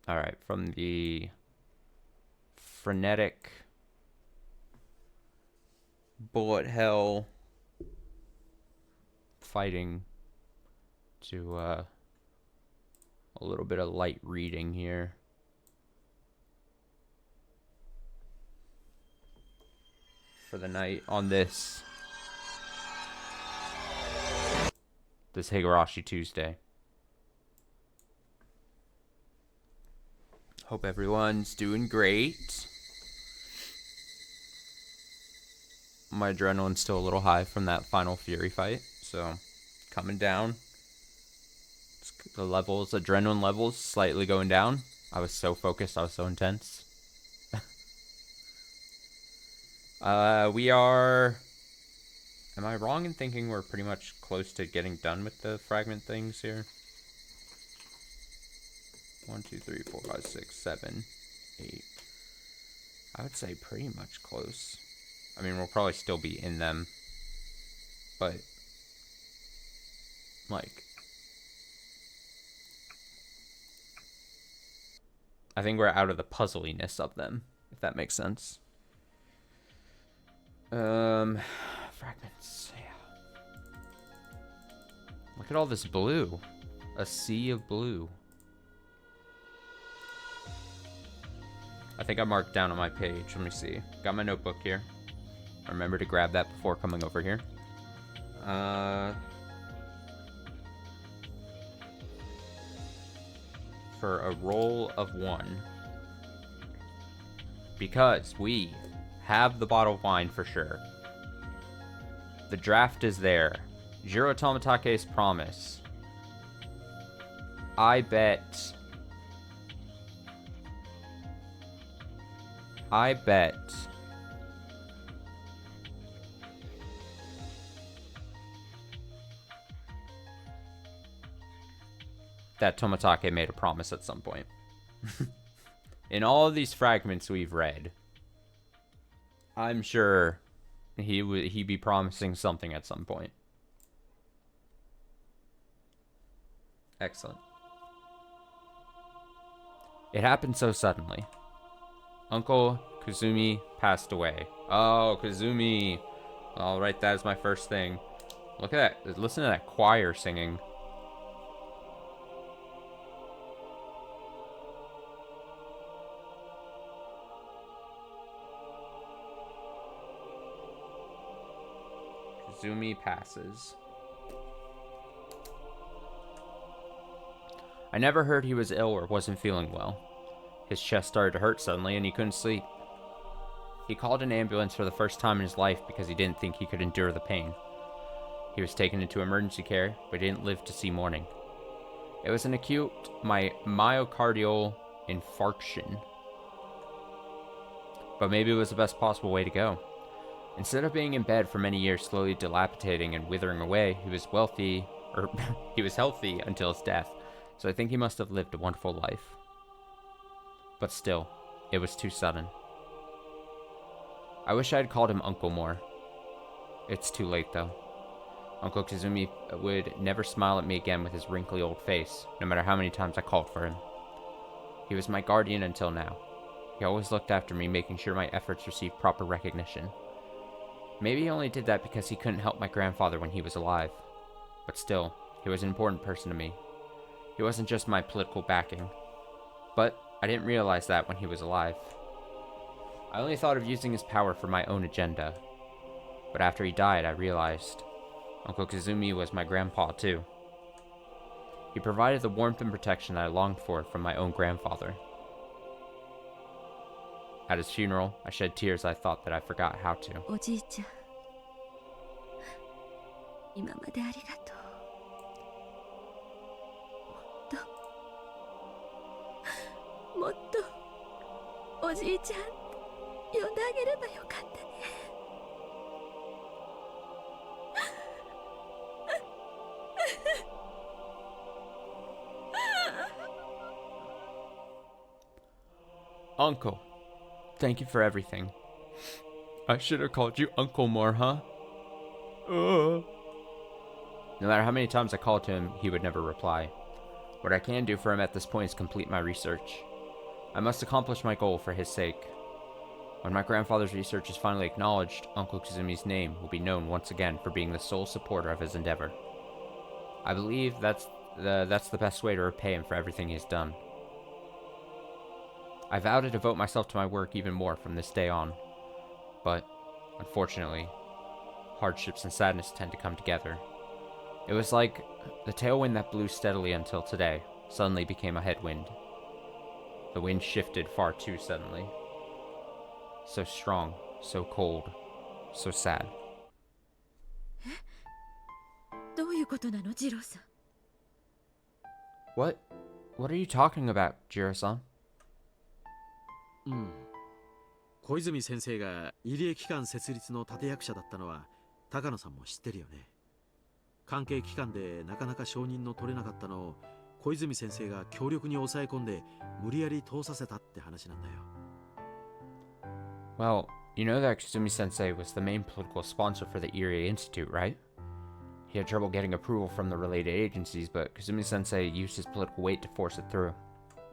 Alright, from the frenetic bullet hell fighting to a little bit of light reading here. For the night on this Higurashi Tuesday. Hope everyone's doing great. My adrenaline's still a little high from that final Fury fight, so coming down. The levels, adrenaline levels, slightly going down. I was so focused, I was so intense. We are... Am I wrong in thinking we're pretty much close to getting done with the fragment things here? 1, 2, 3, 4, 5, 6, 7, 8. I would say pretty much close. I mean, we'll probably still be in them. But, like... I think we're out of the puzzliness of them, if that makes sense. Fragments, yeah. Look at all this blue. A sea of blue. I think I marked down on my page. Let me see. Got my notebook here. I remember to grab that before coming over here. For a roll of 1. Because we have the bottle of wine for sure. The draft is there. Jiro Tomatake's promise. I bet that Tomatake made a promise at some point. In all of these fragments we've read, I'm sure he'd be promising something at some point. Excellent. It happened so suddenly. Uncle Kazumi passed away. Oh, Kazumi. I'll write that as my first thing. Look at that. Listen to that choir singing. Kazumi passes. I never heard he was ill or wasn't feeling well. His chest started to hurt suddenly and he couldn't sleep. He called an ambulance for the first time in his life because he didn't think he could endure the pain. He was taken into emergency care, but he didn't live to see morning. It was an acute myocardial infarction. But maybe it was the best possible way to go. Instead of being in bed for many years, slowly dilapidating and withering away, he was healthy until his death. So I think he must have lived a wonderful life. But still, it was too sudden. I wish I had called him Uncle more. It's too late though. Uncle Kazumi would never smile at me again with his wrinkly old face, no matter how many times I called for him. He was my guardian until now. He always looked after me, making sure my efforts received proper recognition. Maybe he only did that because he couldn't help my grandfather when he was alive. But still, he was an important person to me. He wasn't just my political backing. But I didn't realize that when he was alive. I only thought of using his power for my own agenda. But after he died, I realized Uncle Kazumi was my grandpa too. He provided the warmth and protection that I longed for from my own grandfather. At his funeral, I shed tears I thought that I forgot how to. おじいちゃん、今までありがとう。もっとおじいちゃん呼んであげればよかったね。Uncle, thank you for everything. I should have called you Uncle more, huh? No matter how many times I called to him, he would never reply. What I can do for him at this point is complete my research. I must accomplish my goal for his sake. When my grandfather's research is finally acknowledged, Uncle Kazumi's name will be known once again for being the sole supporter of his endeavor. I believe that's the best way to repay him for everything he's done. I vow to devote myself to my work even more from this day on. But, unfortunately, hardships and sadness tend to come together. It was like the tailwind that blew steadily until today suddenly became a headwind. The wind shifted far too suddenly. So strong, so cold, so sad. どういうことなの、ジローさん。What are you talking about, Jiro-san? 小泉先生が入江機関設立の立役者だったのは高野さんも知ってるよね。関係機関でなかなか承認の取れなかったのを小泉先生が強力に抑え込んで無理やり通させたって話なんだよ。Well, you know that Kazumi-sensei was the main political sponsor for the Irie Institute, right? He had trouble getting approval from the related agencies, but Kazumi-sensei used his political weight to force it through.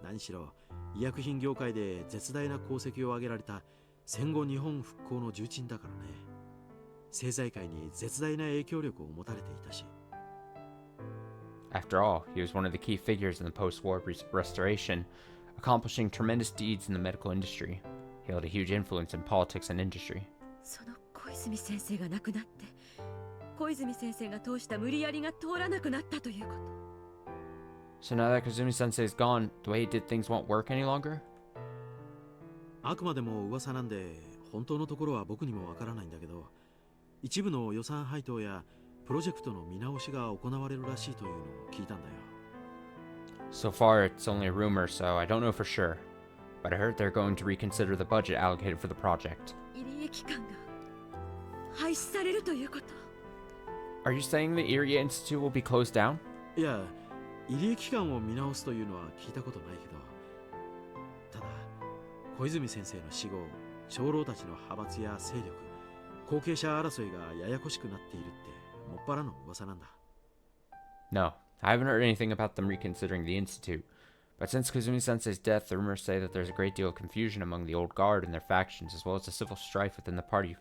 何しろ医薬品業界で絶大な功績を挙げられた戦後日本復興の重鎮だからね。政財界に絶大な影響力を持たれていたし。After all, he was one of the key figures in the post-war restoration, accomplishing tremendous deeds in the medical industry. He held a huge influence in politics and industry. その小泉先生が亡くなって、小泉先生が通した無理やりが通らなくなったということ。So now that Kazumi-sensei's gone, the way he did things won't work any longer? あくまでも噂なんで本当のところは僕にもわからないんだけど、一部の予算配当やプロジェクトの見直しが行われるらしいというのを聞いたんだよ。So far, it's only a rumor, so I don't know for sure. But I heard they're going to reconsider the budget allocated for the project. 入江機関が廃止されるということ。Are you saying the Irie Institute will be closed down? いや、入江機関を見直すというのは聞いたことないけど、ただ小泉先生の死後、長老たちの派閥や勢力、後継者争いがややこしくなっているってもっぱらの噂なんだ。No, I haven't heard anything about them reconsidering the Institute. But since Kazumi-sensei's death, the rumors say that there's a great deal of confusion among the old guard and their factions, as well as a civil strife within the party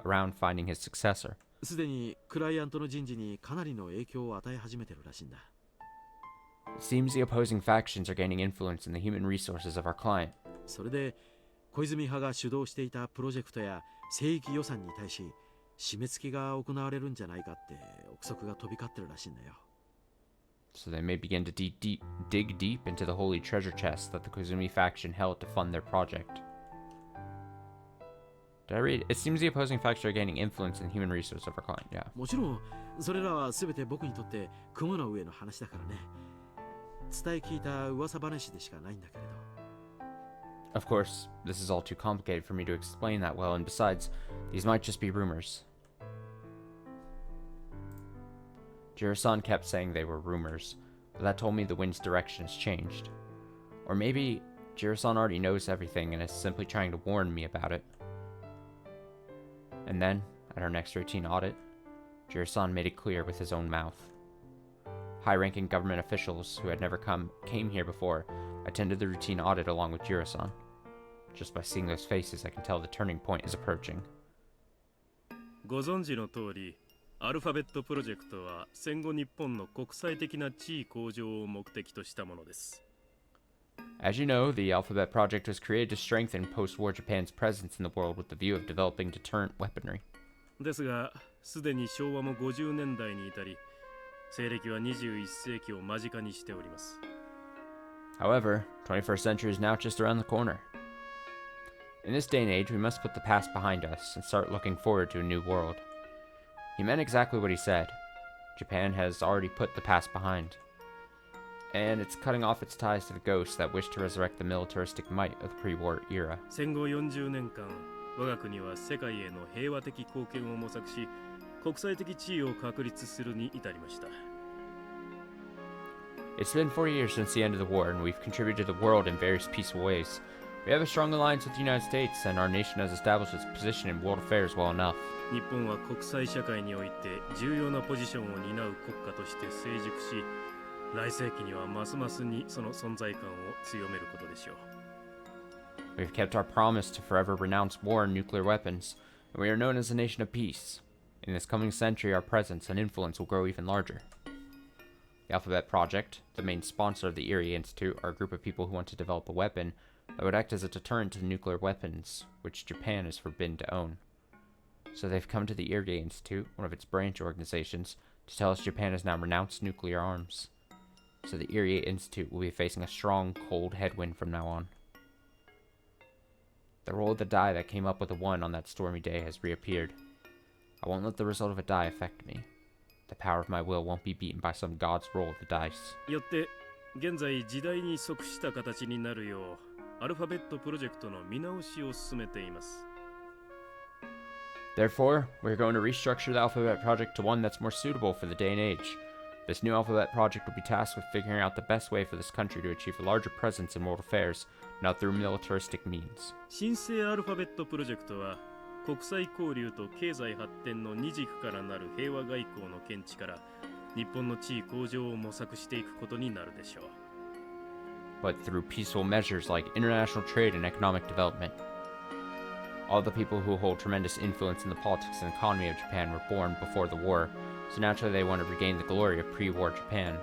around finding his successor. すでにクライアントの人事にかなりの影響を与え始めてるらしいんだ。It seems the opposing factions are gaining influence in the human resources of our client. それで小泉派が主導していたプロジェクトや聖域予算に対し締め付けが行われるんじゃないかって憶測が飛び交ってるらしいんだよ。So they may begin to dig deep into the holy treasure chest that the Kazumi faction held to fund their project. Did I read? It seems the opposing factions are gaining influence in the human resources of our client. Yeah. もちろんそれらは全て僕にとって雲の上の話だからね。伝え聞いた噂話でしかないんだけれど。Of course, this is all too complicated for me to explain that well, and besides, these might just be rumors. Jiro-san kept saying they were rumors, but that told me the wind's direction has changed. Or maybe Jiro-san already knows everything and is simply trying to warn me about it. And then, at our next routine audit, Jiro-san made it clear with his own mouth. High-ranking government officials who had never came here before attended the routine audit along with Jiro-san. Just by seeing those faces, I can tell the turning point is approaching. ご存知の通り、アルファベットプロジェクトは戦後日本の国際的な地位向上を目的としたものです。As you know, the Alphabet Project was created to strengthen post-war Japan's presence in the world with the view of developing deterrent weaponry. ですが、すでに昭和も50年代に至り、西暦は21世紀を間近にしております。However, 21st century is now just around the corner. In this day and age, we must put the past behind us and start looking forward to a new world. He meant exactly what he said. Japan has already put the past behind. And it's cutting off its ties to the ghosts that wish to resurrect the militaristic might of the pre-war era. 戦後40年間、我が国は世界への平和的貢献を模索し、国際的地位を確立するに至りました。It's been 40 years since the end of the war, and we've contributed to the world in various peaceful ways. We have a strong alliance with the United States, and our nation has established its position in world affairs well enough. 日本は国際社会において重要なポジションを担う国家として成熟し、来世紀にはますますにその存在感を強めることでしょう。We've kept our promise to forever renounce war and nuclear weapons, and we are known as a nation of peace. In this coming century, our presence and influence will grow even larger. The Alphabet Project, the main sponsor of the Erie Institute, are a group of people who want to develop a weapon that would act as a deterrent to nuclear weapons, which Japan is forbidden to own. So they've come to the Erie Institute, one of its branch organizations, to tell us Japan has now renounced nuclear arms. So the Erie Institute will be facing a strong, cold headwind from now on. The roll of the die that came up with a 1 on that stormy day has reappeared. I won't let the result of a die affect me. The power of my will won't be beaten by some god's roll of the dice. よって現在時代に即した形になるようアルファベットプロジェクトの見直しを進めています。 Therefore, we're going to restructure the Alphabet Project to one that's more suitable for the day and age. This new Alphabet Project will be tasked with figuring out the best way for this country to achieve a larger presence in world affairs, not through militaristic means. 新生アルファベットプロジェクトは国際交流と経済発展の二軸からなる平和外交の見地から日本の地位向上を模索していくことになるでしょう。 But through peaceful measures like international trade and economic development. All the people who hold tremendous influence in the politics and economy of Japan were born before the war, so naturally they want to regain the glory of pre-war Japan.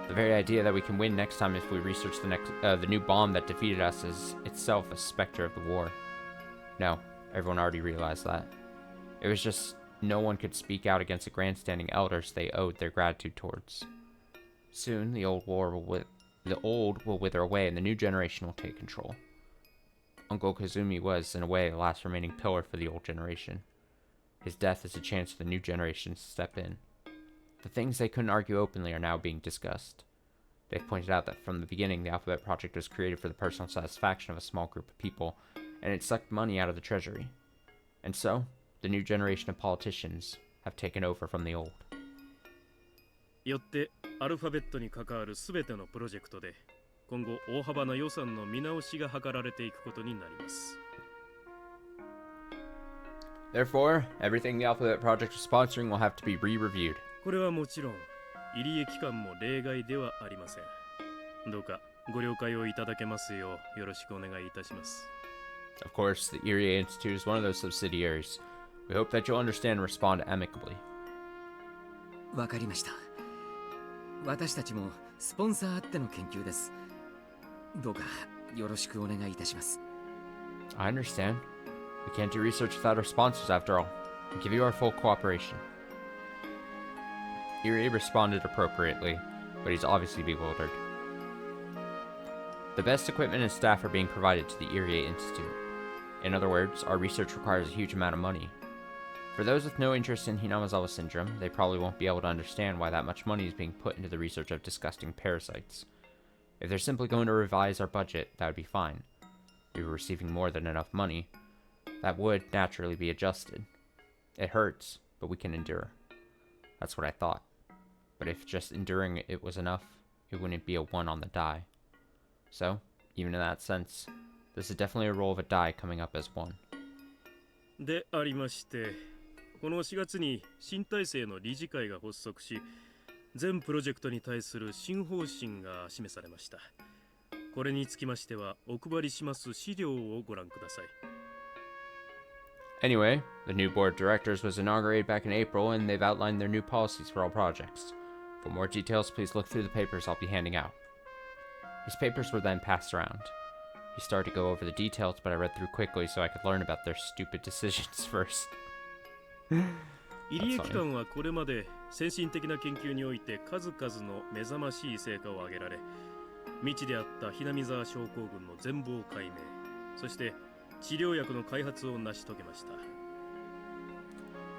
The very idea that we can win next time if we research the new bomb that defeated us is itself a specter of the war. No, everyone already realized that. It was just no one could speak out against the grandstanding elders they owed their gratitude towards. Soon, the old will wither away and the new generation will take control. Uncle Kazumi was, in a way, the last remaining pillar for the old generation. His death is a chance for the new generation to step in. The things they couldn't argue openly are now being discussed. They've pointed out that from the beginning, the Alphabet Project was created for the personal satisfaction of a small group of people, and it sucked money out of the treasury. And so, the new generation of politicians have taken over from the old. よってアルファベットに関わるすべてのプロジェクトで今後大幅な予算の見直しが図られていくことになります。 Therefore, everything the Alphabet Project is sponsoring will have to be re-reviewed. これはもちろん入江機関も例外ではありません。どうかご了解をいただけますようよろしくお願いいたします。 Of course, the Erie Institute is one of those subsidiaries. We hope that you'll understand and respond amicably. わかりました。私たちもスポンサーあっての研究です。どうかよろしくお願いいたします。 I understand. We can't do research without our sponsors after all. We give you our full cooperation. Erie responded appropriately, but he's obviously bewildered. The best equipment and staff are being provided to the Erie Institute. In other words, our research requires a huge amount of money. For those with no interest in Hinamazawa syndrome, they probably won't be able to understand why that much money is being put into the research of disgusting parasites. If they're simply going to revise our budget, that would be fine. We were receiving more than enough money. That would naturally be adjusted. It hurts, but we can endure. That's what I thought. But if just enduring it was enough, it wouldn't be a 1 on the die. So, even in that sense, this is definitely a roll of a die coming up as 1. でありまして、この4月に新体制の理事会が発足し、全プロジェクトに対する新方針が示されました。これにつきましてはお配りします資料をご覧ください。 Anyway, the new board of directors was inaugurated back in April, and they've outlined their new policies for all projects. For more details, please look through the papers I'll be handing out. His papers were then passed around. He started to go over the details, but I read through quickly so I could learn about their stupid decisions first. 入江機関はこれまで先進的な研究において数々の目覚ましい成果を上げられ、未知であったひなみ沢症候群の全貌解明、そして治療薬の開発を成し遂げました。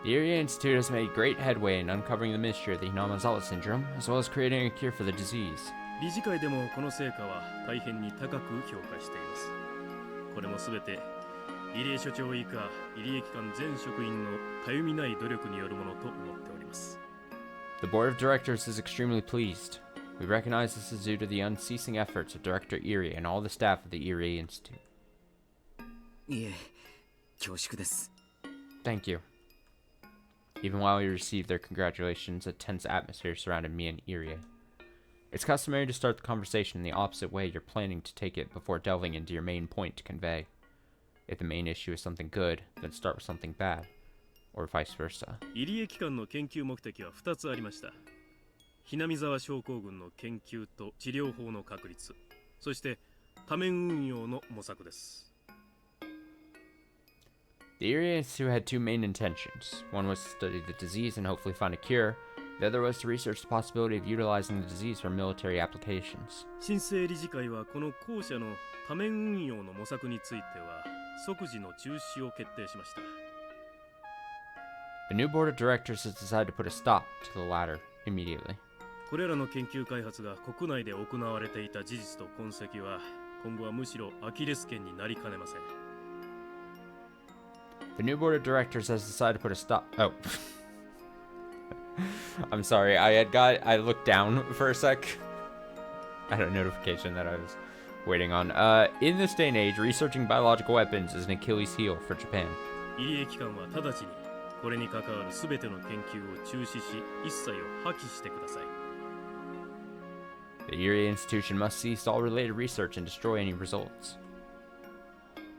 The Erie Institute has made great headway in uncovering the mystery of the Hinamazawa syndrome, as well as creating a cure for the disease. 理事会でもこの成果は大変に高く評価しています。これもすべて入江所長以下入江機関全職員のたゆみない努力によるものと思っております。 The board of directors is extremely pleased. We recognize this is due to the unceasing efforts of Director Erie and all the staff of the Erie Institute. いえ、恐縮です。 Thank you. Even while we received their congratulations, a tense atmosphere surrounded me and Erie. It's customary to start the conversation in the opposite way you're planning to take it before delving into your main point to convey. If the main issue is something good, then start with something bad, or vice versa. 入江機関の研究目的は2つありました。ひなみ沢症候群の研究と治療法の確立、そして多面運用の模索です。The Erie Institute had two main intentions. One was to study the disease and hopefully find a cure. The other was to research the possibility of utilizing the disease for military applications. 新生理事会はこの後者の多面運用の模索については即時の中止を決定しました。The new board of directors has decided to put a stop to the latter immediately. これらの研究開発が国内で行われていた事実と痕跡は今後はむしろアキレス腱になりかねません。The new board of directors has decided to put a stop. Oh. I'm sorry. I looked down for a sec. I had a notification that I was waiting on. In this day and age, researching biological weapons is an Achilles heel for Japan. 入江機関は直ちにこれに関わるすべての研究を中止し、一切を破棄してください。The Erie Institution must cease all related research and destroy any results.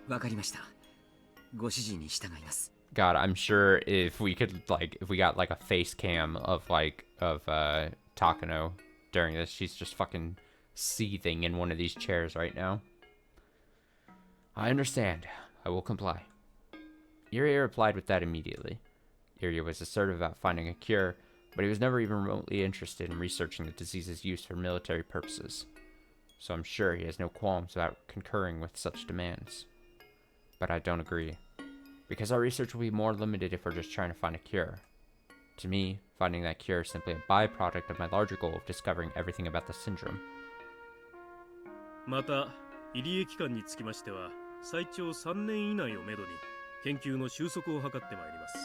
わかりました。ご指示に従います。God, I'm sure if we got like a face cam of Takano during this, she's just fucking seething in one of these chairs right now. I understand. I will comply. Irie replied with that immediately. Irie was assertive about finding a cure, but he was never even remotely interested in researching the disease's use for military purposes. So I'm sure he has no qualms about concurring with such demands. But I don't agree. Because our research will be more limited if we're just trying to find a cure. To me, finding that cure is simply a byproduct of my larger goal of discovering everything about the syndrome. また、入江機関につきましては、最長3年以内をめどに研究の収束を図ってまいります。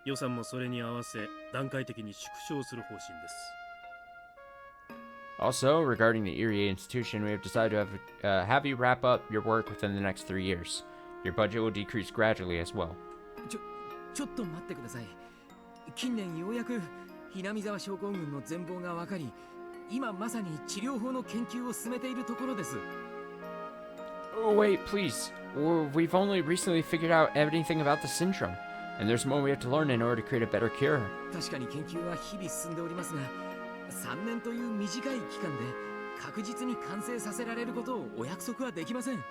予算もそれに合わせ段階的に縮小する方針です。Also, regarding the Erie Institution, we have decided to have you wrap up your work within the next 3 years. Your budget will decrease gradually as well. ちょっと待ってください。近年ようやくひなみ沢症候群の全貌が分かり、今まさに治療法の研究を進めているところです。Oh, wait, please. We've only recently figured out everything about the syndrome, and there's more we have to learn in order to create a better cure. 確かに研究は日々進んでおりますが、3年という短い期間で確実に完成させられることをお約束はできません。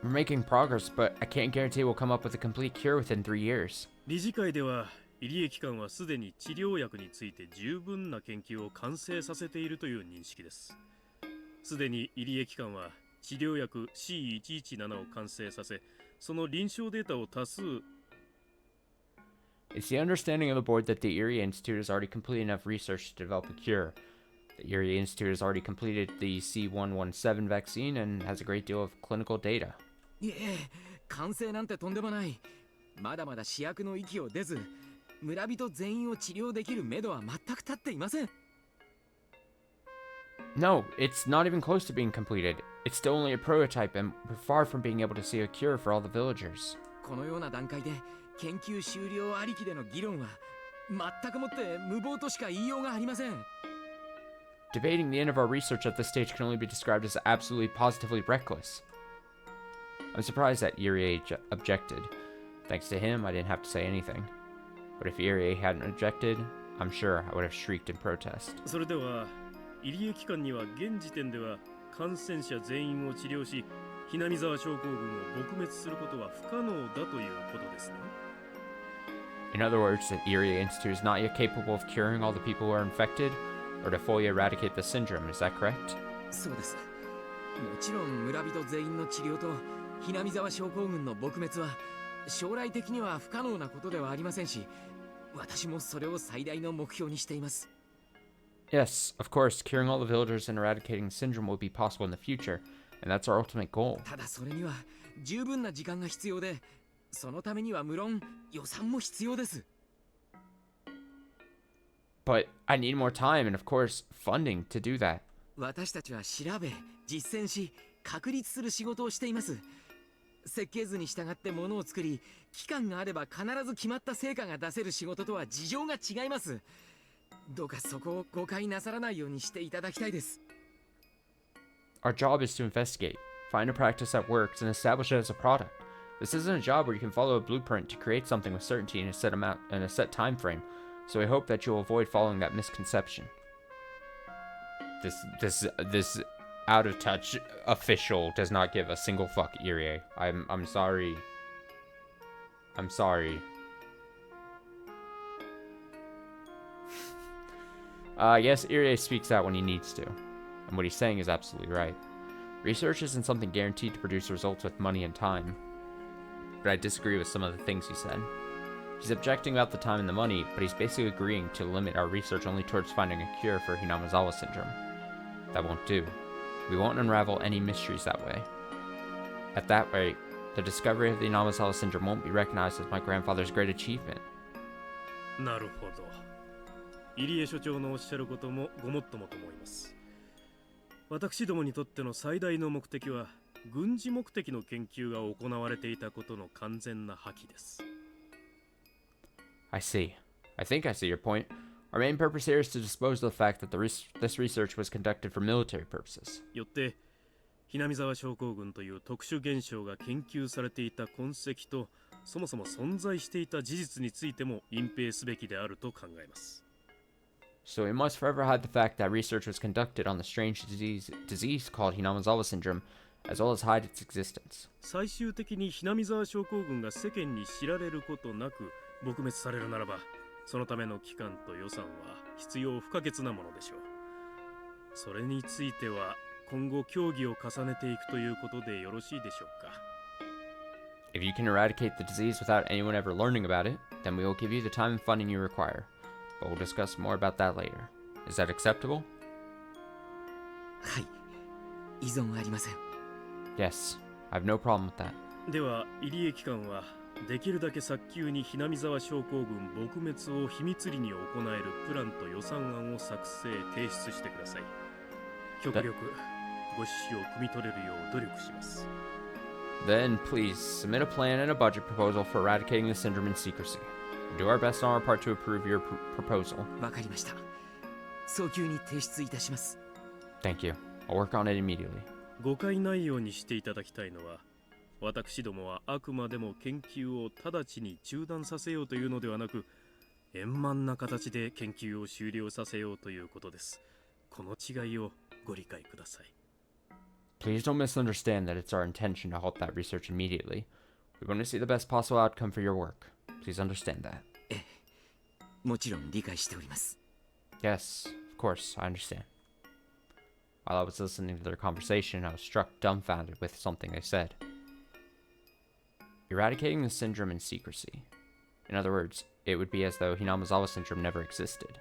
We're making progress, but I can't guarantee we'll come up with a complete cure within 3 years. 理事会では、入江機関はすでに治療薬について十分な研究を完成させているという認識です。すでに入江機関は治療薬 C117 を完成させ、その臨床データを多数。It's the understanding of the board that the Erie Institute has already completed enough research to develop a cure. The Erie Institute has already completed the C117 vaccine and has a great deal of clinical data. いえ、完成なんてとんでもない。まだまだ試薬の域を出ず、村人全員を治療できる目処は全く立っていません。No, it's not even close to being completed. It's still only a prototype and we're far from being able to see a cure for all the villagers. このような段階で研究終了ありきでの議論は全くもって無謀としか言いようがありません。Debating the end of our research at this stage can only be described as absolutely positively reckless. I'm surprised that Irie objected. Thanks to him, I didn't have to say anything. But if Irie hadn't objected, I'm sure I would have shrieked in protest. それでは、入江機関には現時点では感染者全員を治療し、ひなみ沢症候群を撲滅することは不可能だということですね。In other words, the Erie Institute is not yet capable of curing all the people who are infected, or to fully eradicate the syndrome, is that correct? そうです。もちろん村人全員の治療とひなみ沢症候群の撲滅は将来的には不可能なことではありませんし、私もそれを最大の目標にしています。Yes, of course, curing all the villagers and eradicating the syndrome will be possible in the future, and that's our ultimate goal. ただそれには十分な時間が必要で、そのためには無論予算も必要です。But I need more time and, of course, funding to do that. 私たちは調べ、実践し、確立する仕事をしています。設計図に従ってものを作り、期間があれば必ず決まった成果が出せる仕事とは事情が違います。どうかそこを誤解なさらないようにしていただきたいです。 Our job is to investigate, find a practice that works, and establish it as a product. This isn't a job where you can follow a blueprint to create something with certainty in a set time frame, so I hope that you'll avoid following that misconception. This out of touch official does not give a single fuck, Irie. I'm sorry. I'm sorry. Yes, Irie speaks out when he needs to, and what he's saying is absolutely right. Research isn't something guaranteed to produce results with money and time, but I disagree with some of the things he said. He's objecting about the time and the money, but he's basically agreeing to limit our research only towards finding a cure for Hinamizawa syndrome. That won't do. We won't unravel any mysteries that way. At that rate, the discovery of the Hinamizawa syndrome won't be recognized as my grandfather's great achievement. なるほど。入江所長のおっしゃることもごもっともと思います。私どもにとっての最大の目的は軍事目的の研究が行われていたことの完全な破棄です。I see. I think I see your point. Our main purpose here is to dispose of the fact that this research was conducted for military purposes. よって南沢症候群という特殊現象が研究されていた痕跡とそもそも存在していた事実についても隠蔽すべきであると考えます。So we must forever hide the fact that research was conducted on the strange disease called Hinamizawa syndrome, as well as hide its existence. 最終的に南沢症候群が世間に知られることなく撲滅されるならば、そのための期間と予算は必要不可欠なものでしょう。それについては今後協議を重ねていくということでよろしいでしょうか。If you can eradicate the disease without anyone ever learning about it, then we will give you the time and funding you require. But we'll discuss more about that later. Is that acceptable? はい、依存ありません。 Yes, I have no problem with that. では入江機関はできるだけ早急に南沢症候群撲滅を秘密裏に行えるプランと予算案を作成提出してください。極力ご指示を汲み取れるよう努力します。 Then please submit a plan and a budget proposal for eradicating the syndrome in secrecy. We'll do our best on our part to approve your proposal. わかりました。早急に提出いたします。 Thank you. I'll work on it immediately. 誤解ないようにしていただきたいのは、私どもはあくまでも研究を直ちに中断させようというのではなく、円満な形で研究を終了させようということです。この違いをご理解ください。 Please don't misunderstand that it's our intention to halt that research immediately. We want to see the best possible outcome for your work. Please understand that. もちろん理解しております。 Yes, of course, I understand. While I was listening to their conversation, I was struck dumbfounded with something they said. Eradicating the syndrome in secrecy. In other words, it would be as though Hinamizawa syndrome never existed.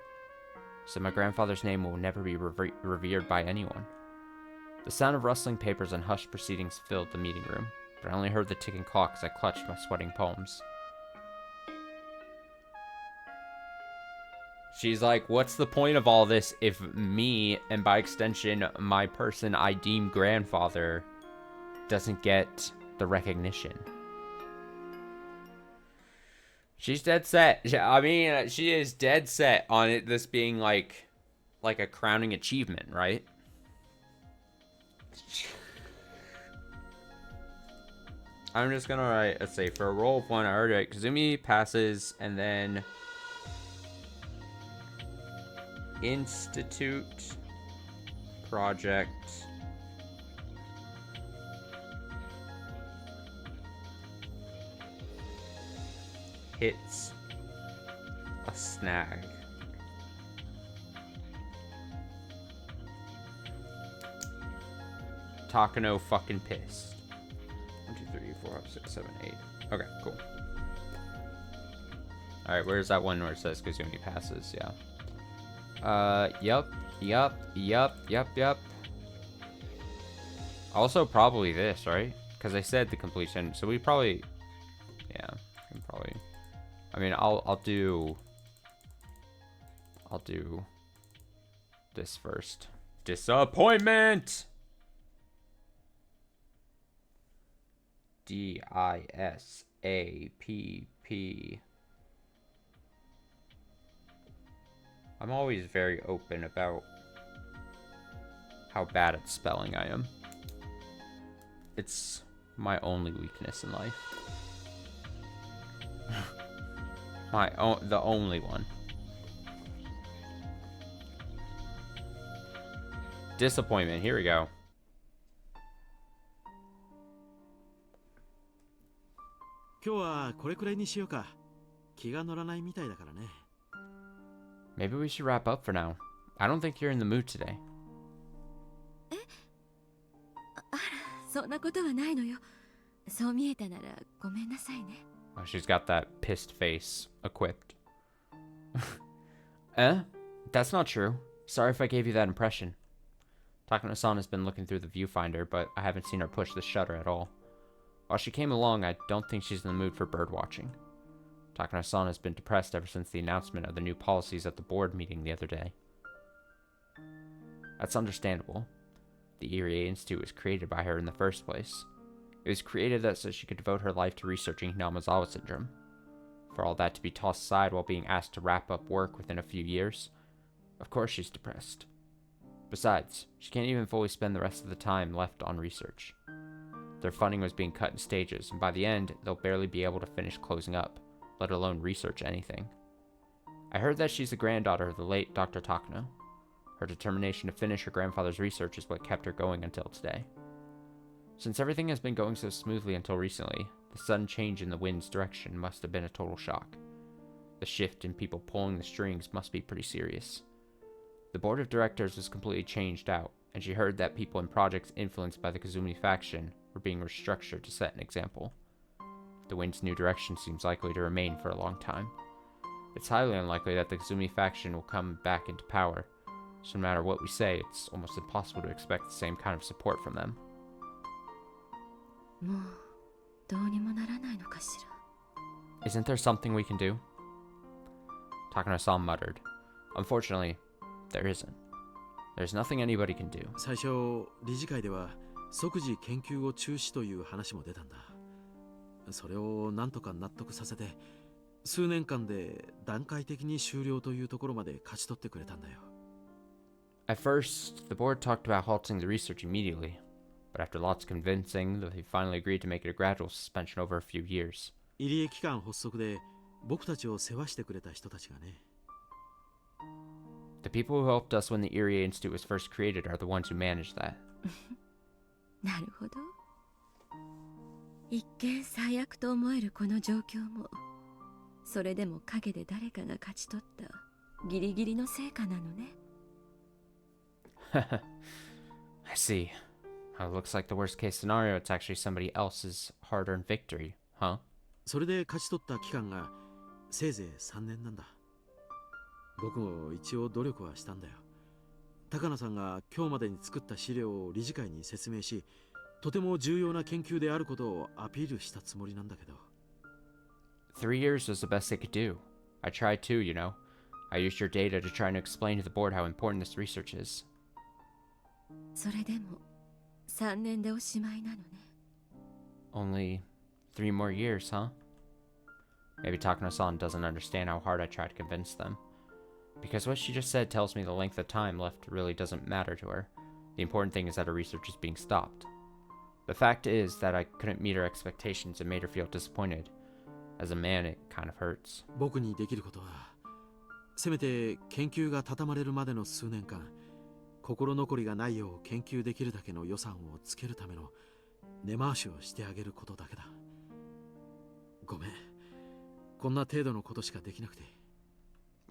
So my grandfather's name will never be revered by anyone. The sound of rustling papers and hushed proceedings filled the meeting room, but I only heard the ticking clock as I clutched my sweating palms. She's like, what's the point of all this if me, and by extension, my person I deem grandfather, doesn't get the recognition? She's dead set. I mean, she is dead set on it, this being like a crowning achievement, right? I'm just gonna write, let's say, for a roll of 1, I already write Kazumi passes, and then Institute Project hits a snag. Takano fucking pissed. 1, 2, 3, 4, 5, 6, 7, 8. Okay, cool. Alright, where's that one where it says Kazumi passes? Yeah. Yep. Also, probably this, right? Because I said the completion, so we probably, yeah, probably. I mean, I'll do this first. Disappointment. DISAPP. I'm always very open about how bad at spelling I am. It's my only weakness in life. The only one. Disappointment. Here we go. Maybe we should wrap up for now. I don't think you're in the mood today. そんなことはないのよ。そう見えたならごめんなさいね。 Oh, she's got that pissed face equipped. Eh? That's not true. Sorry if I gave you that impression. Takano-san has been looking through the viewfinder, but I haven't seen her push the shutter at all. While she came along, I don't think she's in the mood for birdwatching. Takano-san has been depressed ever since the announcement of the new policies at the board meeting the other day. That's understandable. The Irie Institute was created by her in the first place. It was created so she could devote her life to researching Hinamizawa syndrome. For all that to be tossed aside while being asked to wrap up work within a few years, of course she's depressed. Besides, she can't even fully spend the rest of the time left on research. Their funding was being cut in stages, and by the end, they'll barely be able to finish closing up, let alone research anything. I heard that she's the granddaughter of the late Dr. Takano. Her determination to finish her grandfather's research is what kept her going until today. Since everything has been going so smoothly until recently, the sudden change in the wind's direction must have been a total shock. The shift in people pulling the strings must be pretty serious. The board of directors was completely changed out, and she heard that people in projects influenced by the Kazumi faction were being restructured to set an example. The wind's new direction seems likely to remain for a long time. It's highly unlikely that the Kazumi faction will come back into power, so no matter what we say, it's almost impossible to expect the same kind of support from them. もうどうにもならないのかしら。 Isn't there something we can do? Takano-san muttered. Unfortunately, there isn't. There's nothing anybody can do. 最初理事会では即時研究を中止という話も出たんだ。それをなんとか納得させて数年間で段階的に終了というところまで勝ち取ってくれたんだよ。 At first, the board talked about halting the research immediately, but after lots of convincing, they finally agreed to make it a gradual suspension over a few years. 入江機関発足で僕たちを世話してくれた人たちがね。 The people who helped us when the Irie Institute was first created are the ones who managed that. なるほど。一見最悪と思えるこの状況も、それでも陰で誰かが勝ち取ったギリギリの成果なのね。 I see. It looks like the worst case scenario, it's actually somebody else's hard-earned victory, huh? それで勝ち取った期間がせいぜい3年なんだ。僕も一応努力はしたんだよ。高野さんが今日までに作った資料を理事会に説明し、とても重要な研究であることをアピールしたつもりなんだけど。 3 years was the best they could do. I tried too, you know. I used your data to try and explain to the board how important this research is. それでも3年でおしまいなのね。 Only 3 more years, huh? Maybe Takano-san doesn't understand how hard I tried to convince them. Because what she just said tells me the length of time left really doesn't matter to her. The important thing is that her research is being stopped. The fact is that I couldn't meet her expectations and made her feel disappointed. As a man, it kind of hurts. 僕にできることは、せめて研究が畳まれるまでの数年間、心残りがないよう研究できるだけの予算をつけるための根回しをしてあげることだけだ。ごめん、こんな程度のことしかできなくて。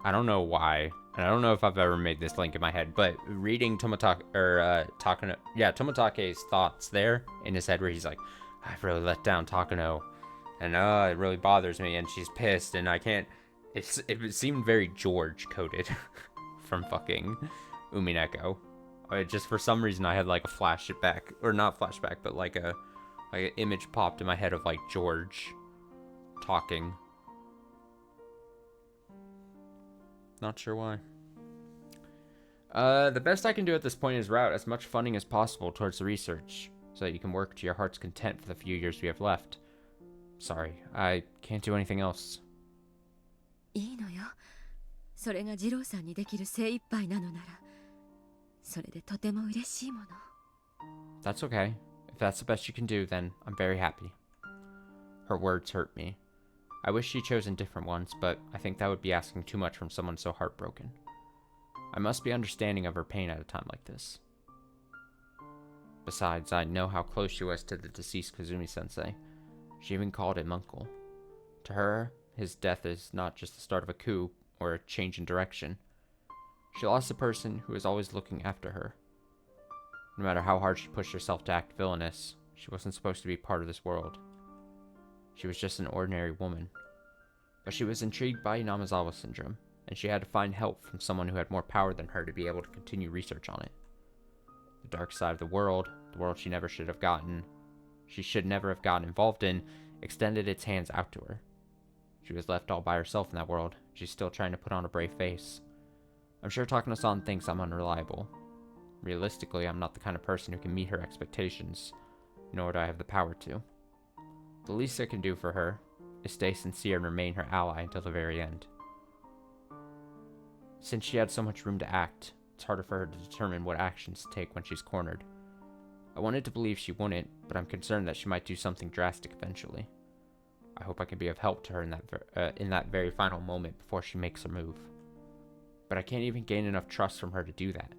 I don't know why, and I don't know if I've ever made this link in my head, but reading Tomotake's thoughts there in his head where he's like, I've really let down Takano, and it really bothers me, and she's pissed, and I can't, it seemed very George-coded from fucking Umineko. Just for some reason I had like a flashback, or not flashback, but like an image popped in my head of like George talking. Not sure why. The best I can do at this point is route as much funding as possible towards the research, so that you can work to your heart's content for the few years we have left. Sorry, I can't do anything else. いいのよ。それが二郎さんにできる精一杯なのなら、それでとても嬉しいもの。 That's okay. If that's the best you can do, then I'm very happy. Her words hurt me. I wish she'd chosen different ones, but I think that would be asking too much from someone so heartbroken. I must be understanding of her pain at a time like this. Besides, I know how close she was to the deceased Kazumi-sensei. She even called him uncle. To her, his death is not just the start of a coup or a change in direction. She lost a person who was always looking after her. No matter how hard she pushed herself to act villainous, she wasn't supposed to be part of this world. She was just an ordinary woman. But she was intrigued by Inamizawa syndrome, and she had to find help from someone who had more power than her to be able to continue research on it. The dark side of the world she never should have gotten, she should never have gotten involved in, extended its hands out to her. She was left all by herself in that world. She's still trying to put on a brave face. I'm sure Takano-san thinks I'm unreliable. Realistically, I'm not the kind of person who can meet her expectations, nor do I have the power to. The least I can do for her is stay sincere and remain her ally until the very end. Since she had so much room to act, it's harder for her to determine what actions to take when she's cornered. I wanted to believe she wouldn't, but I'm concerned that she might do something drastic eventually. I hope I can be of help to her in that very final moment before she makes her move. But I can't even gain enough trust from her to do that.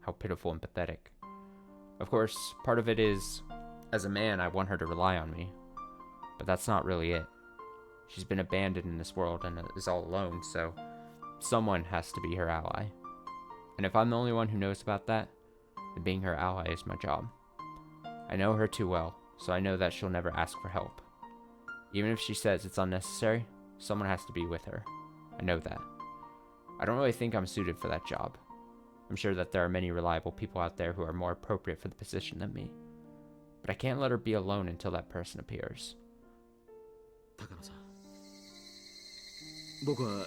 How pitiful and pathetic. Of course, part of it is, as a man, I want her to rely on me. But that's not really it. She's been abandoned in this world and is all alone, so someone has to be her ally. And if I'm the only one who knows about that, then being her ally is my job. I know her too well, so I know that she'll never ask for help. Even if she says it's unnecessary, someone has to be with her. I know that. I don't really think I'm suited for that job. I'm sure that there are many reliable people out there who are more appropriate for the position than me. But I can't let her be alone until that person appears. 高野さん、僕は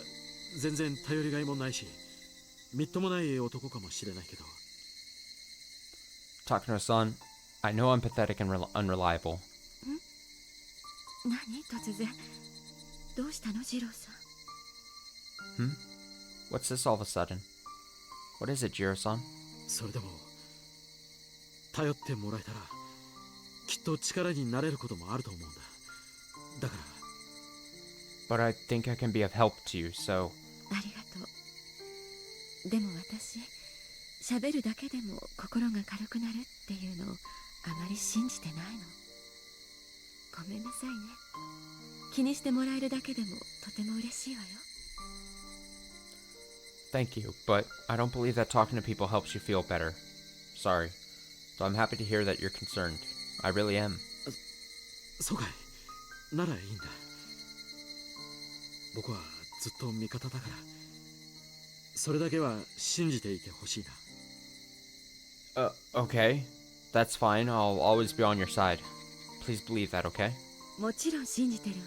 全然頼りがいもないし、みっともない男かもしれないけど。Takano-san, I know I'm pathetic and unreliable. 何突然。どうしたの二郎さん。What's this all of a sudden? What is it, Jiro-san? それでも頼ってもらえたらきっと力になれることもあると思うんだ。だから。But I think I can be of help to you, so... ありがとう。でも私、喋るだけでも心が軽くなるっていうのをあまり信じてないの。ごめんなさいね。気にしてもらえるだけでもとても嬉しいわよ。Thank you, but I don't believe that talking to people helps you feel better. Sorry. So I'm happy to hear that you're concerned. I really am. そうかい。ならいいんだ。僕はずっと味方だから。それだけは信じていてほしいな。Okay. That's fine. I'll always be on your side. Please believe that, okay? もちろん信じてるわ。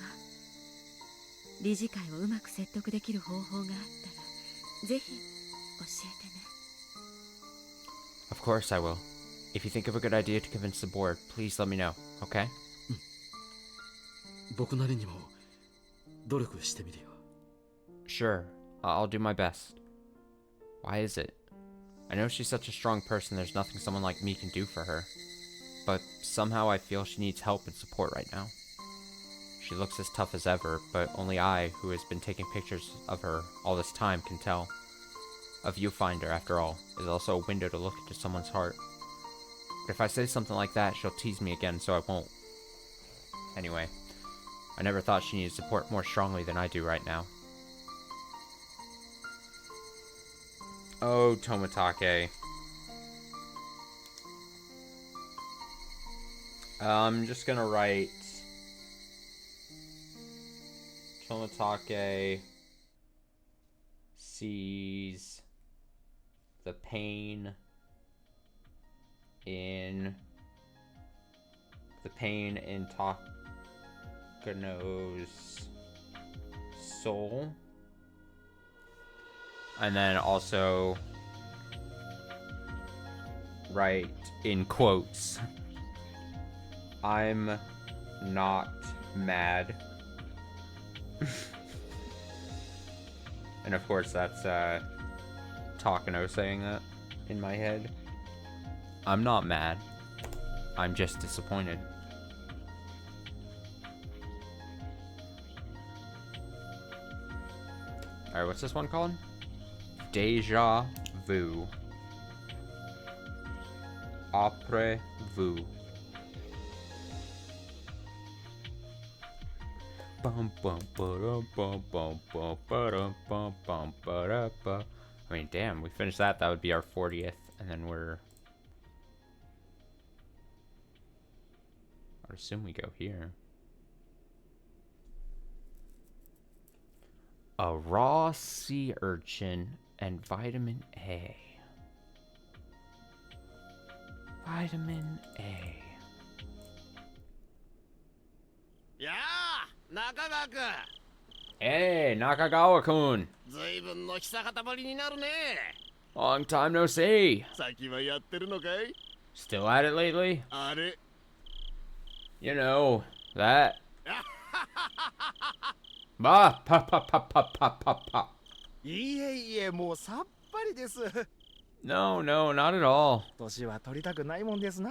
理事会をうまく説得できる方法があったら、ぜひ教えてね。Of course I will. If you think of a good idea to convince the board, please let me know, okay? 僕なりにも努力してみるよ。Sure. I'll do my best. Why is it? I know she's such a strong person, there's nothing someone like me can do for her. But somehow I feel she needs help and support right now. She looks as tough as ever, but only I, who has been taking pictures of her all this time, can tell. A viewfinder, after all, is also a window to look into someone's heart. But if I say something like that, she'll tease me again, so I won't. Anyway, I never thought she needed support more strongly than I do right now. Oh, Tomitake. I'm just gonna write Tomitake sees the pain in Takano's soul, and then also write in quotes, I'm not mad. And of course that's Takano saying that in my head. I'm not mad. I'm just disappointed. Alright, what's this one called? Deja vu. Après vous. I mean, damn, we finished that. That would be our 40th. And then we're... I'd assume we go here. A raw sea urchin and vitamin A. Vitamin A. やあ、中川君。Hey, Nakagawa-kun. ずいぶんの久方ぶりになるね。Long time no see. 先はやってるのかい？ Still at it lately? あれ。You know, that. Bah, pa pa pa pa pa pa pa. いえいえ、もうさっぱりです。 No, no, not at all. 年は取りたくないもんですな。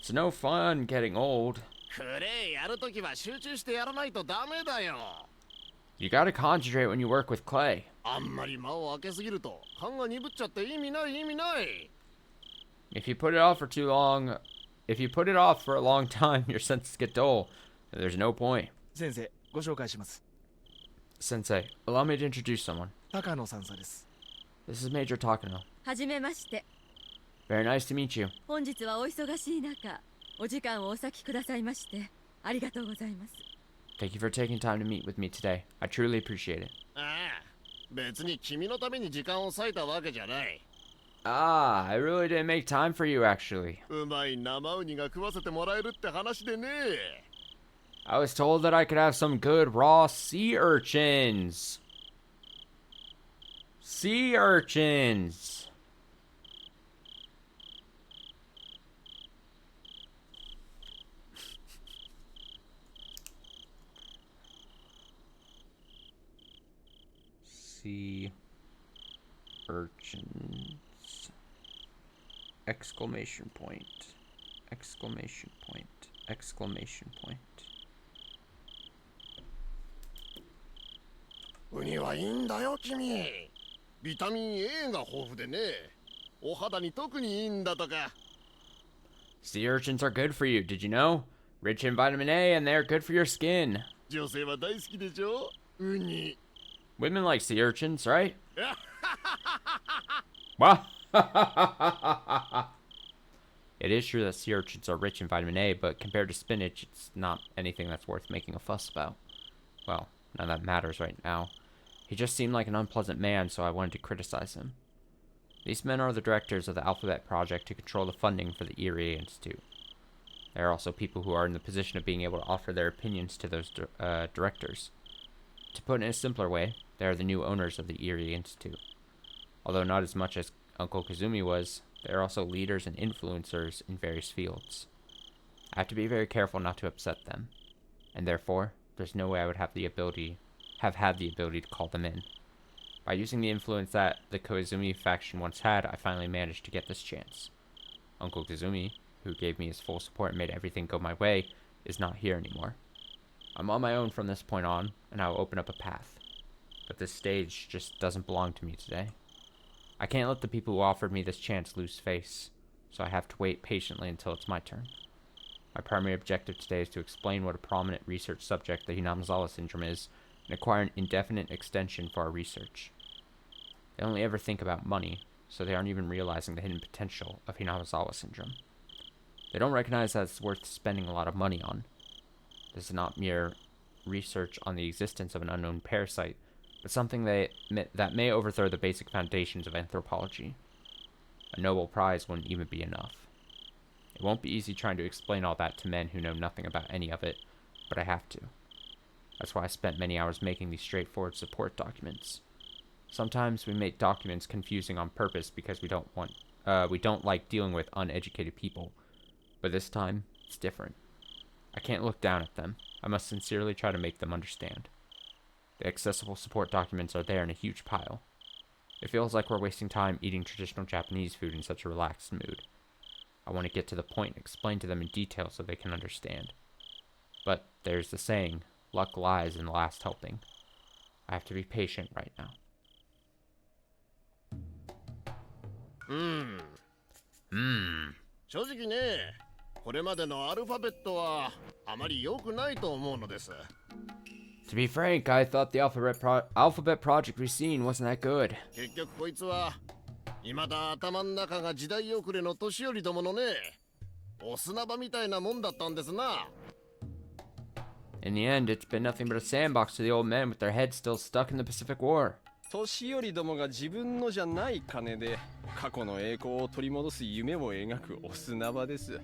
It's no fun getting old. くれ、やるときは集中してやらないとダメだよ。 You gotta concentrate when you work with clay. あんまり間を空けすぎると勘が鈍っちゃって意味ない意味ない。 If you put it off for too long, if you put it off for a long time, your senses get dull. There's no point. 先生、ご紹介します。 Sensei, allow me to introduce someone. 高野さんさです。 This is Major Takano. はじめまして。 Very nice to meet you. 本日はお忙しい中、お時間をお割きくださいましてありがとうございます。 Thank you for taking time to meet with me today. I truly appreciate it. ああ、別に君のために時間を割いたわけじゃない。 Ah, I really didn't make time for you, actually. うまい生ウニが食わせてもらえるって話でね。 I was told that I could have some good raw sea urchins. Sea urchins. Sea urchins. Exclamation point. Exclamation point. Exclamation point. ウニはいいんだよ君。ビタミン A が豊富でね。お肌に特にいいんだとか。 Sea urchins are good for you, did you know? Rich in vitamin A and they're good for your skin. 女性は大好きでしょウニ。 Women like sea urchins, right? What? It is true that sea urchins are rich in vitamin A, but compared to spinach, it's not anything that's worth making a fuss about. Well, none that matters right now. He just seemed like an unpleasant man, so I wanted to criticize him. These men are the directors of the Alphabet Project to control the funding for the Erie Institute. They are also people who are in the position of being able to offer their opinions to those directors. To put it in a simpler way, they are the new owners of the Erie Institute. Although not as much as Uncle Kazumi was, they are also leaders and influencers in various fields. I have to be very careful not to upset them, and therefore, there's no way I would have had the ability to call them in. By using the influence that the Koizumi faction once had, I finally managed to get this chance. Uncle Kazumi, who gave me his full support and made everything go my way, is not here anymore. I'm on my own from this point on, and I will open up a path. But this stage just doesn't belong to me today. I can't let the people who offered me this chance lose face, so I have to wait patiently until it's my turn. My primary objective today is to explain what a prominent research subject the Hinamizawa syndrome is, and acquire an indefinite extension for our research. They only ever think about money, so they aren't even realizing the hidden potential of Hinamizawa syndrome. They don't recognize that it's worth spending a lot of money on. This is not mere research on the existence of an unknown parasite, but something that may overthrow the basic foundations of anthropology. A Nobel Prize wouldn't even be enough. It won't be easy trying to explain all that to men who know nothing about any of it, but I have to. That's why I spent many hours making these straightforward support documents. Sometimes we make documents confusing on purpose because we don't like dealing with uneducated people. But this time, it's different. I can't look down at them. I must sincerely try to make them understand. The accessible support documents are there in a huge pile. It feels like we're wasting time eating traditional Japanese food in such a relaxed mood. I want to get to the point and explain to them in detail so they can understand. But there's the saying, luck lies in the last helping. I have to be patient right now. 正直ね、これまでのアルファベットはあまり良くないと思うのです。 To be frank, I thought the alphabet project we've seen wasn't that good. 結局こいつは未だ頭の中が時代遅れの年寄りどものね、お砂場みたいなもんだったんですな。 In the end, it's been nothing but a sandbox to the old men with their heads still stuck in the Pacific War. 年寄りどもが自分のじゃない金で過去の栄光を取り戻す夢を描くお砂場です。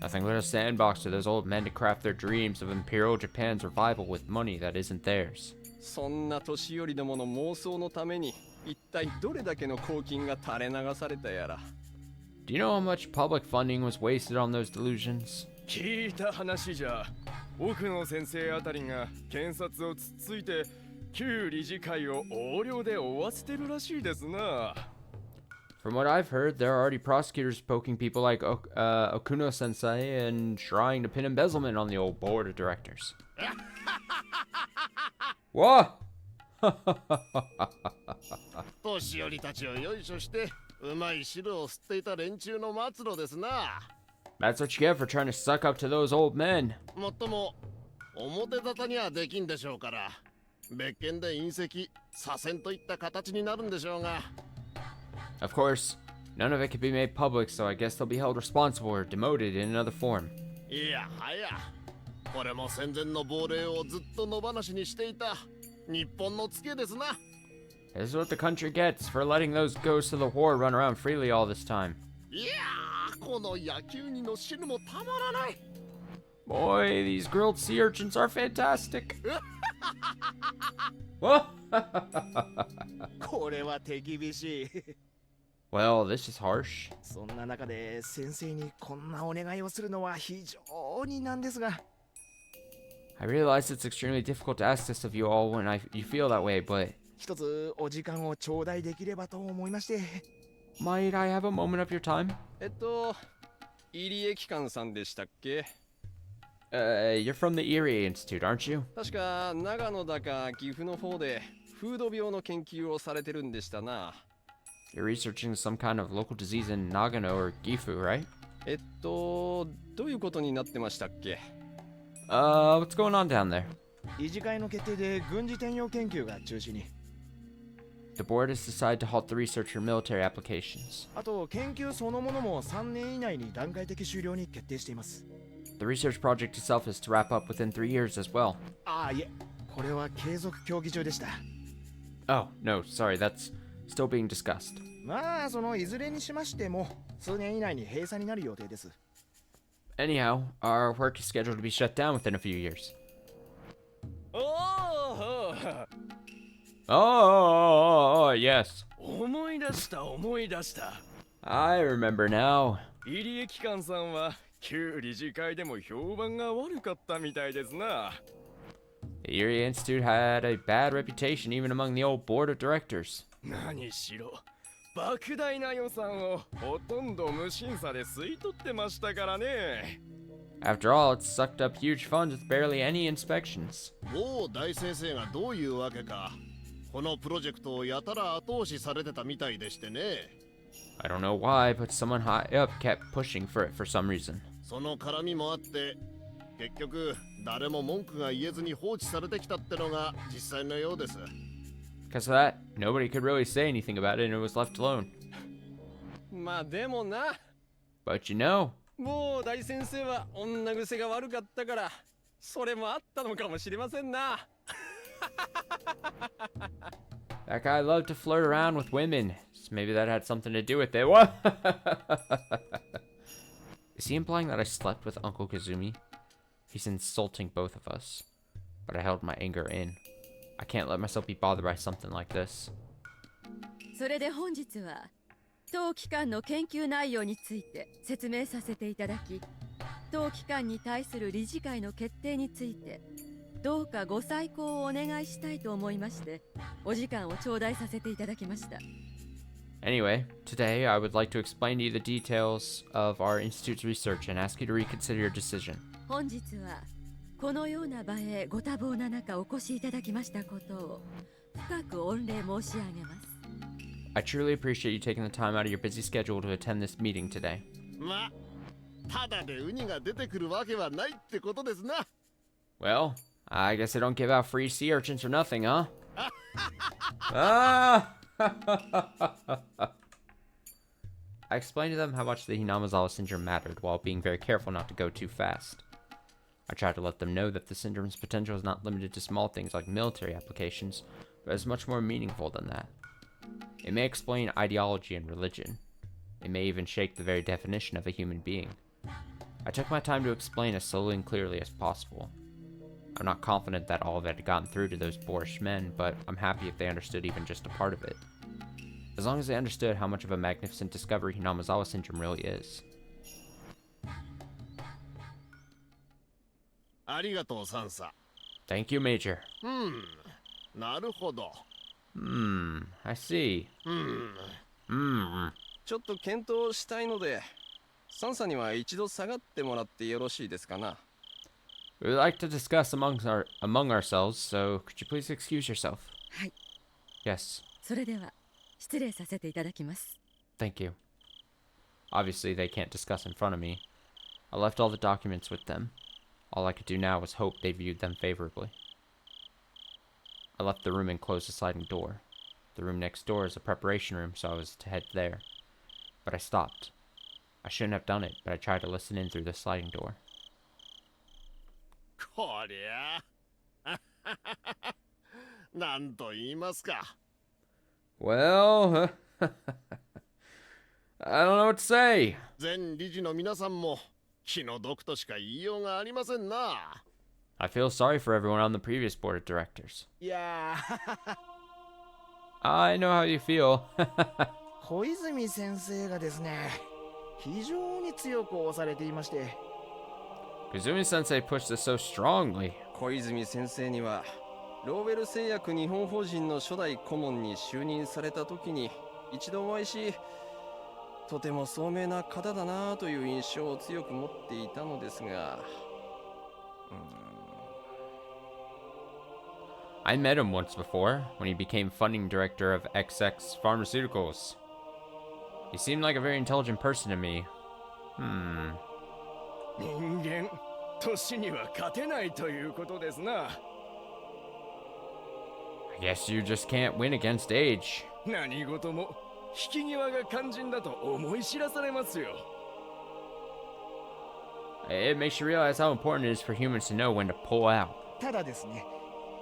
Nothing but a sandbox to those old men to craft their dreams of Imperial Japan's revival with money that isn't theirs. そんな年寄りどもの妄想のために一体どれだけの公金が垂れ流されたやら。 Do you know how much public funding was wasted on those delusions? 聞いた話じゃ、奥野先生あたりが検察をつっついて旧理事会を横領で追わせてるらしいですな。 From what I've heard, there are already prosecutors poking people like Okuno Sensei and trying to pin embezzlement on the old board of directors. What? 年寄りたちをよいしょしてうまい汁を吸っていた連中の末路ですな。 That's what you get for trying to suck up to those old men. もっとも表沙汰にはできんでしょうから、別件で隕石左遷といった形になるんでしょうが。 Of course, none of it can be made public, so I guess they'll be held responsible or demoted in another form. いやはや、これも戦前の亡霊をずっと野放しにしていた日本のツケですな。 This is what the country gets for letting those ghosts of the war run around freely all this time. いやー、この野球にの汁もたまらない。 Boy, these grilled sea urchins are fantastic. Whoa! これは手厳しい。 Well, this is harsh. そんな中で先生にこんなお願いをするのは非常になんですが。 I realize it's extremely difficult to ask this of you all when you feel that way, but 一つお時間を頂戴できればと思いまして。 might I have a moment of your time? 入江機関さんでしたっけ？ You're from the Erie Institute, aren't you? 確か長野だか岐阜の方で風土病の研究をされてるんでしたな。 You're researching some kind of local disease in Nagano or Gifu, right? どういうことになってましたっけ？ What's going on down there? 理事会の決定で軍事転用研究が中止に。 The board has decided to halt the research for military applications. あと研究そのものも3年以内に段階的終了に決定しています。 The research project itself is to wrap up within 3 years as well. ああ、いえ、これは継続協議中でした。 Oh, no, sorry, that's still being discussed. まあ、そのいずれにしましても、数年以内に閉鎖になる予定です。 Anyhow, our work is scheduled to be shut down within a few years. お Oh, yes. 思い出した。 I remember now. 入江機関さんは旧理事会でも評判が悪かったみたいですな。 The Erie Institute had a bad reputation even among the old board of directors. 何しろ莫大な予算をほとんど無審査で吸い取ってましたからね。 After all, it's sucked up huge funds with barely any inspections. 某大先生がどういうわけか、このプロジェクトをやたら後押しされてたみたいでしてね。 I don't know why, but someone high up kept pushing for it for some reason. その絡みもあって、結局誰も文句が言えずに放置されてきたってのが実際のようです。 Because of that, nobody could really say anything about it and it was left alone. まあでもな。 But you know, もう大先生は女癖が悪かったから、それもあったのかもしれませんな。 that guy loved to flirt around with women. So maybe that had something to do with it. What? Is he implying that I slept with Uncle Kazumi? He's insulting both of us. But I held my anger in. I can't let myself be bothered by something like this. それで本日は当機関の研究内容について説明させていただき、当機関に対する理事会の決定についてどうかご再考をお願いしたいと思いまして、お時間を頂戴させていただきました。Anyway, today I would like to explain to you the details of our Institute's research and ask you to reconsider your decision. 本日はこのような場へご多忙な中お越しいただきましたことを深く御礼申し上げます。I truly appreciate you taking the time out of your busy schedule to attend this meeting today. ま、ただでウニが出てくるわけはないってことですな。Well, I guess they don't give out free sea urchins for nothing, huh? Ah! I explained to them how much the Hinamizawa syndrome mattered while being very careful not to go too fast. I tried to let them know that the syndrome's potential is not limited to small things like military applications, but is much more meaningful than that. It may explain ideology and religion. It may even shake the very definition of a human being. I took my time to explain as slowly and clearly as possible. I'm not confident that all of it had gotten through to those boorish men, but I'm happy if they understood even just a part of it. As long as they understood how much of a magnificent discovery Hinamizawa syndrome really is. ありがとう、サンサ。Thank you, Major. なるほど。I see. ちょっと検討したいので、サンサには一度下がってもらってよろしいですかな。We would like to discuss among ourselves, so could you please excuse yourself? はい。 Yes, それでは失礼させていただきます。 thank you. Obviously, they can't discuss in front of me. I left all the documents with them. All I could do now was hope they viewed them favorably. I left the room and closed the sliding door. The room next door is a preparation room, so I was to head there. But I stopped. I shouldn't have done it, but I tried to listen in through the sliding door. こりゃあ。なんと言いますか。Well, I don't know what to say. 全理事の皆さんも気の毒としか言いようがありませんな。I feel sorry for everyone on the previous board of directors. いやI know how you feel. 小泉先生がですね、非常に強く押されていまして。Kazumi-sensei pushed this so strongly. 小泉先生にはローベル製薬日本法人の初代顧問に就任された時に一度お会いし、とても聡明な方だなという印象を強く持っていたのですが、I met him once before, when he became funding director of XX Pharmaceuticals. He seemed like a very intelligent person to me. 人間年には勝てないということですな。I guess you just can't win against age. 何事も引き際が肝心だと思い知らされますよ。It makes you realize how important it is for humans to know when to pull out. ただですね、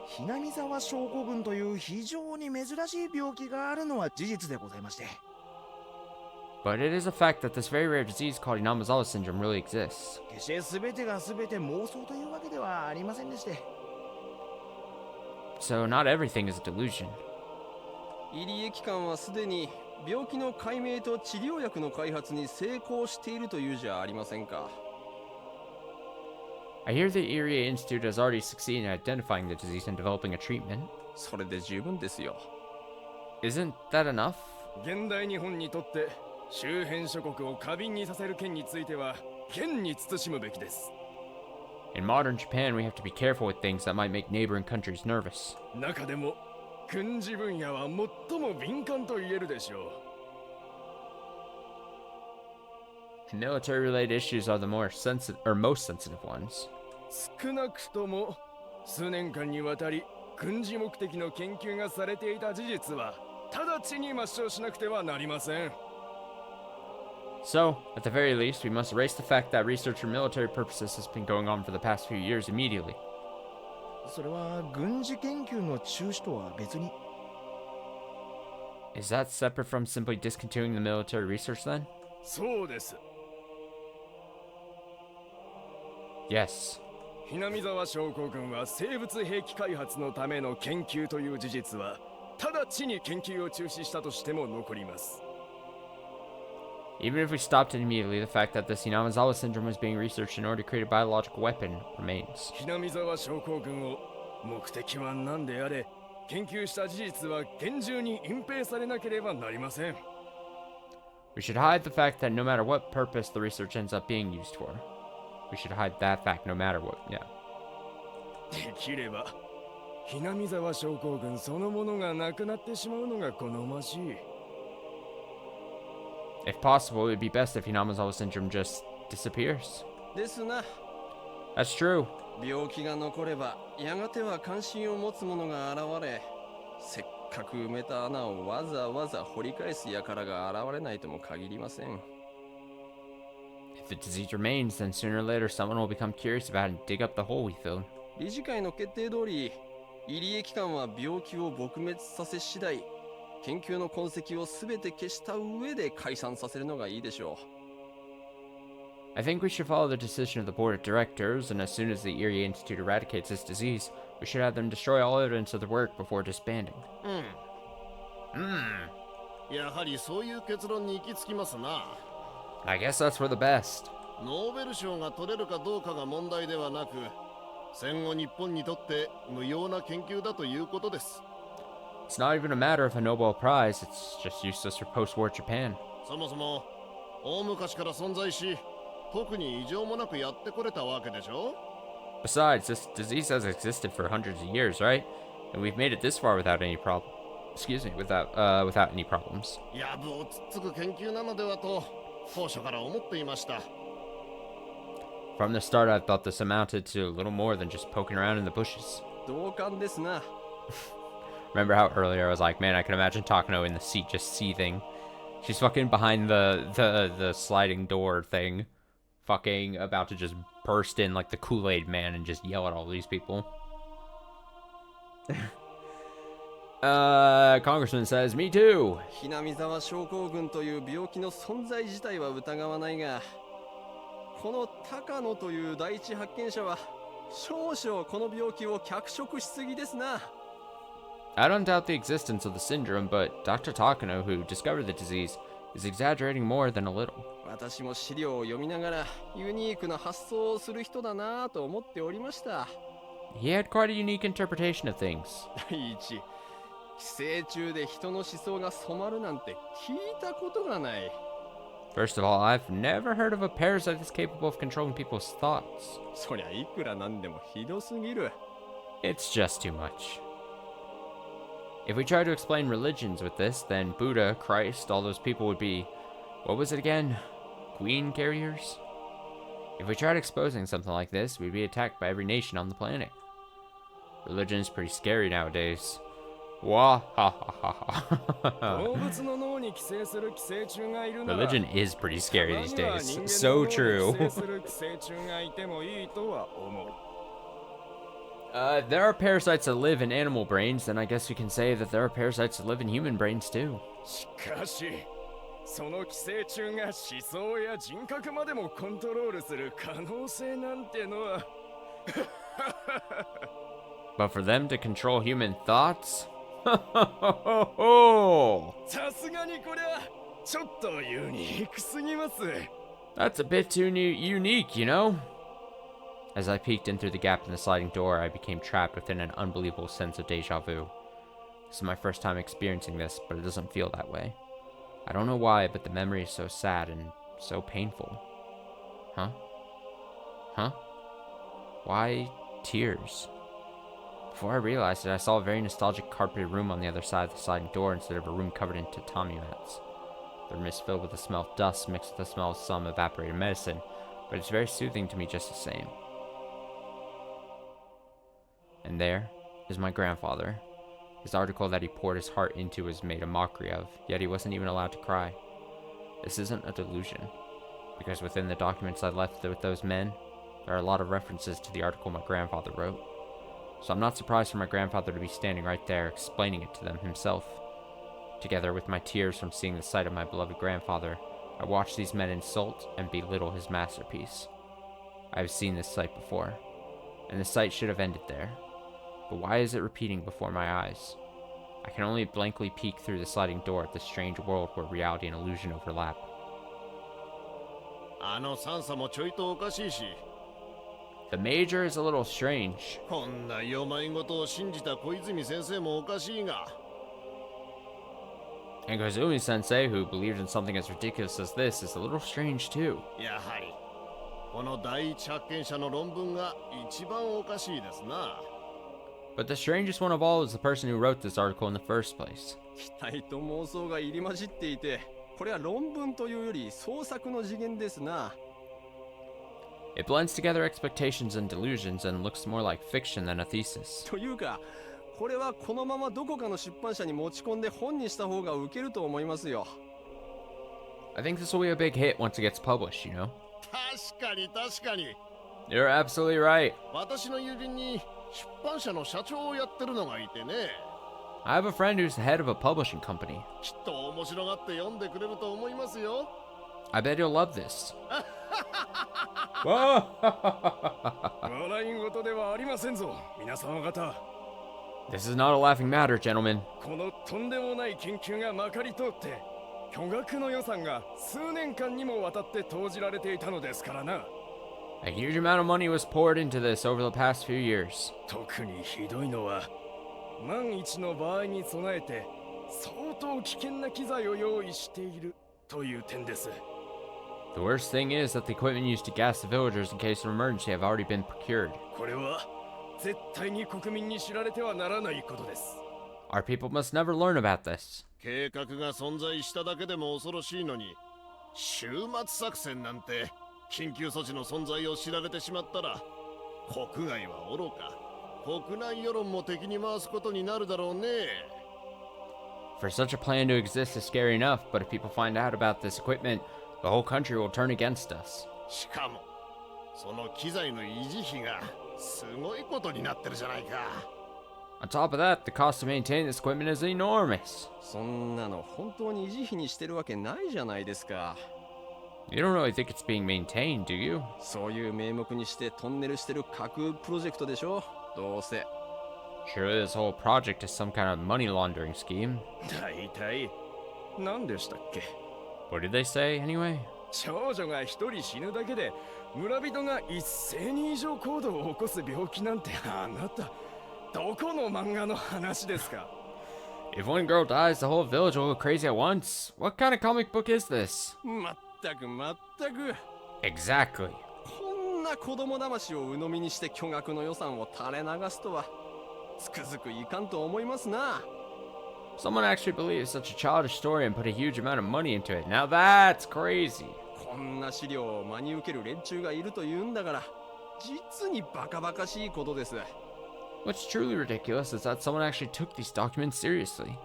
ひなみ沢症候群という非常に珍しい病気があるのは事実でございまして。But it is a fact that this very rare disease called Hinamizawa syndrome really exists. 決して全てが全て妄想というわけではありませんでして。So not everything is a delusion. 入江機関はすでに病気の解明と治療薬の開発に成功しているというじゃありませんか。I hear the Irie Institute has already succeeded in identifying the disease and developing a treatment. それで十分ですよ。 Isn't that enough? 現代日本にとって周辺諸国を過敏にさせる件については厳に慎むべきです。In modern Japan, we have to be careful with things that might make neighboring countries nervous. 中でも軍事分野は最も敏感と言えるでしょう。Military-related issues are the most sensitive ones. 少なくとも数年間にわたり軍事目的の研究がされていた事実は直ちに抹消しなくてはなりません。So, at the very least, we must erase the fact that research for military purposes has been going on for the past few years immediately. それは軍事研究の中止とは別に。Is that separate from simply discontinuing the military research then? そうです。Yes. ひなみ沢症候群は生物兵器開発のための研究という事実は直ちに研究を中止したとしても残ります。Even if we stopped it immediately, the fact that this Hinamizawa syndrome was being researched in order to create a biological weapon remains. ひなみ沢症候群を目的は何であれ、研究した事実は厳重に隠蔽されなければなりません。 We should hide the fact that no matter what purpose the research ends up being used for. We should hide that fact no matter what, yeah. できれば、ひなみ沢症候群そのものがなくなってしまうのが好ましい。 If possible, it would be best if Hinamizawa syndrome just disappears. ですな。 That's true. 病気が残ればやがては関心を持つ者が現れ、せっかく埋めた穴をわざわざ掘り返す輩が現れないとも限りません。 If the disease remains, then sooner or later someone will become curious about it and dig up the hole we filled. 理事会の決定通り、入江機関は病気を撲滅させ次第、研究の痕跡を全て消した上で解散させるのがいいでしょう。 I think we should follow the decision of the board of directors, and as soon as the Erie Institute eradicates this disease, we should have them destroy all evidence of the work before disbanding. やはりそういう結論に行き着きますな。 I guess that's for the best. ノーベル賞が取れるかどうかが問題ではなく、戦後日本にとって無用な研究だということです。 It's not even a matter of a Nobel Prize, it's just useless for post-war Japan. そもそも大昔から存在し、特に異常もなくやってこれたわけでしょ。 Besides, this disease has existed for hundreds of years, right? And we've made it this far without any without any problems. やぶをつっつく研究なのではと当初から思っていました。 From the start, I thought this amounted to a little more than just poking around in the bushes. 同感ですな。 Remember how earlier I was like, man, I can imagine Takano in the seat just seething. She's fucking behind the sliding door thing, fucking about to just burst in like the Kool-Aid man and just yell at all these people. Congressman says, me too. ひなみ沢症候群という病気の存在自体は疑わないが、この高野という第一発見者は少々この病気を脚色しすぎですな。 I don't doubt the existence of the syndrome, but Dr. Takano, who discovered the disease, is exaggerating more than a little. 私も資料を読みながらユニークな発想をする人だなぁと思っておりました。 He had quite a unique interpretation of things. 第一、寄生虫で人の思想が染まるなんて聞いたことがない。 First of all, I've never heard of a parasite that's capable of controlling people's thoughts. そりゃいくらなんでもひどすぎる。 It's just too much. If we try to explain religions with this, then Buddha, Christ, all those people would be, what was it again? Queen carriers? If we tried exposing something like this, we'd be attacked by every nation on the planet. Religion is pretty scary nowadays. Wah ha ha ha ha. 動物の脳に寄生する寄生虫がいるなら、 Religion is pretty scary these たまには days. 人間の So 脳に true. 寄生する寄生虫がいてもいいとは思う。 There are parasites that live in animal brains, then I guess we can say that there are parasites that live in human brains too. しかし、その寄生虫が思想や人格までもコントロールする可能性なんてのは。But for them to control human thoughts? さすがにこりゃちょっとユニークすぎます。 That's a bit too unique, you know? As I peeked in through the gap in the sliding door, I became trapped within an unbelievable sense of deja vu. This is my first time experiencing this, but it doesn't feel that way. I don't know why, but the memory is so sad and so painful. Huh? Huh? Why tears? Before I realized it, I saw a very nostalgic carpeted room on the other side of the sliding door instead of a room covered in tatami mats. The room is filled with the smell of dust mixed with the smell of some evaporated medicine, but it's very soothing to me just the same. And there is my grandfather. His article that he poured his heart into was made a mockery of, yet he wasn't even allowed to cry. This isn't a delusion, because within the documents I left with those men, there are a lot of references to the article my grandfather wrote. So I'm not surprised for my grandfather to be standing right there explaining it to them himself. Together with my tears from seeing the sight of my beloved grandfather, I watched these men insult and belittle his masterpiece. I have seen this sight before, and the sight should have ended there. But why is it repeating before my eyes? I can only blankly peek through the sliding door at this strange world where reality and illusion overlap. あの三叉もちょいとおかしいし、The major is a little strange. こんな世まいごとを信じた小泉先生もおかしいが。 And Koizumi sensei, who believed in something as ridiculous as this, is a little strange too. やはりこの第一発見者の論文が一番おかしいですな。 But the strangest one of all is the person who wrote this article in the first place. 期待と妄想が入り混じっていて、これは論文というより創作の次元ですな。 It blends together expectations and delusions and looks more like fiction than a thesis. というか、これはこのままどこかの出版社に持ち込んで本にした方がウケると思いますよ。 I think this will be a big hit once it gets published, you know? 確かに確かに。 You're absolutely right. 私の友人に出版社の社長をやってるのがいてね。 I have a friend who's the head of a publishing company. きっと面白がって読んでくれると思いますよ。 I bet you'll love this. 笑い事ではありませんぞ、皆様方。 This is not a laughing matter, gentlemen. このとんでもない研究がまかり通って、巨額の予算が数年間にもわたって投じられていたのですからな。 A huge amount of money was poured into this over the past few years. 特にひどいのは、万一の場合に備えて相当危険な機材を用意しているという点です。 The worst thing is that the equipment used to gas the villagers in case of emergency have already been procured. これは絶対に国民に知られてはならないことです。 Our people must never learn about this. 計画が存在しただけでも恐ろしいのに、終末作戦なんて緊急措置の存在を知られてしまったら、国外はおろか、国内世論も敵に回すことになるだろうね。 For such a plan to exist is scary enough, but if people find out about this equipment, the whole country will turn against us. しかも、その機材の維持費がすごいことになってるじゃないか。 On top of that, the cost to maintain this equipment is enormous. そんなの本当に維持費にしてるわけないじゃないですか。 You don't really think it's being maintained, do you? そういう名目にしてトンネルしてる架空プロジェクトでしょ、どうせ。 Surely this whole project is some kind of money laundering scheme. 大体何でしたっけ。 What did they say, anyway? 少女が一人死ぬだけで村人が一斉に異常行動を起こす病気なんて、あなたどこの漫画の話ですか。 If one girl dies, the whole village will go crazy at once. What kind of comic book is this? まったくまったく。 Exactly. こんな子供騙しを鵜呑みにして巨額の予算を垂れ流すとはつくづくいかんと思いますな。 Someone actually believes such a childish story and put a huge amount of money into it. Now that's crazy. こんな資料を真に受ける連中がいるというんだから、実にバカバカしいことです。 What's truly ridiculous is that someone actually took these documents seriously.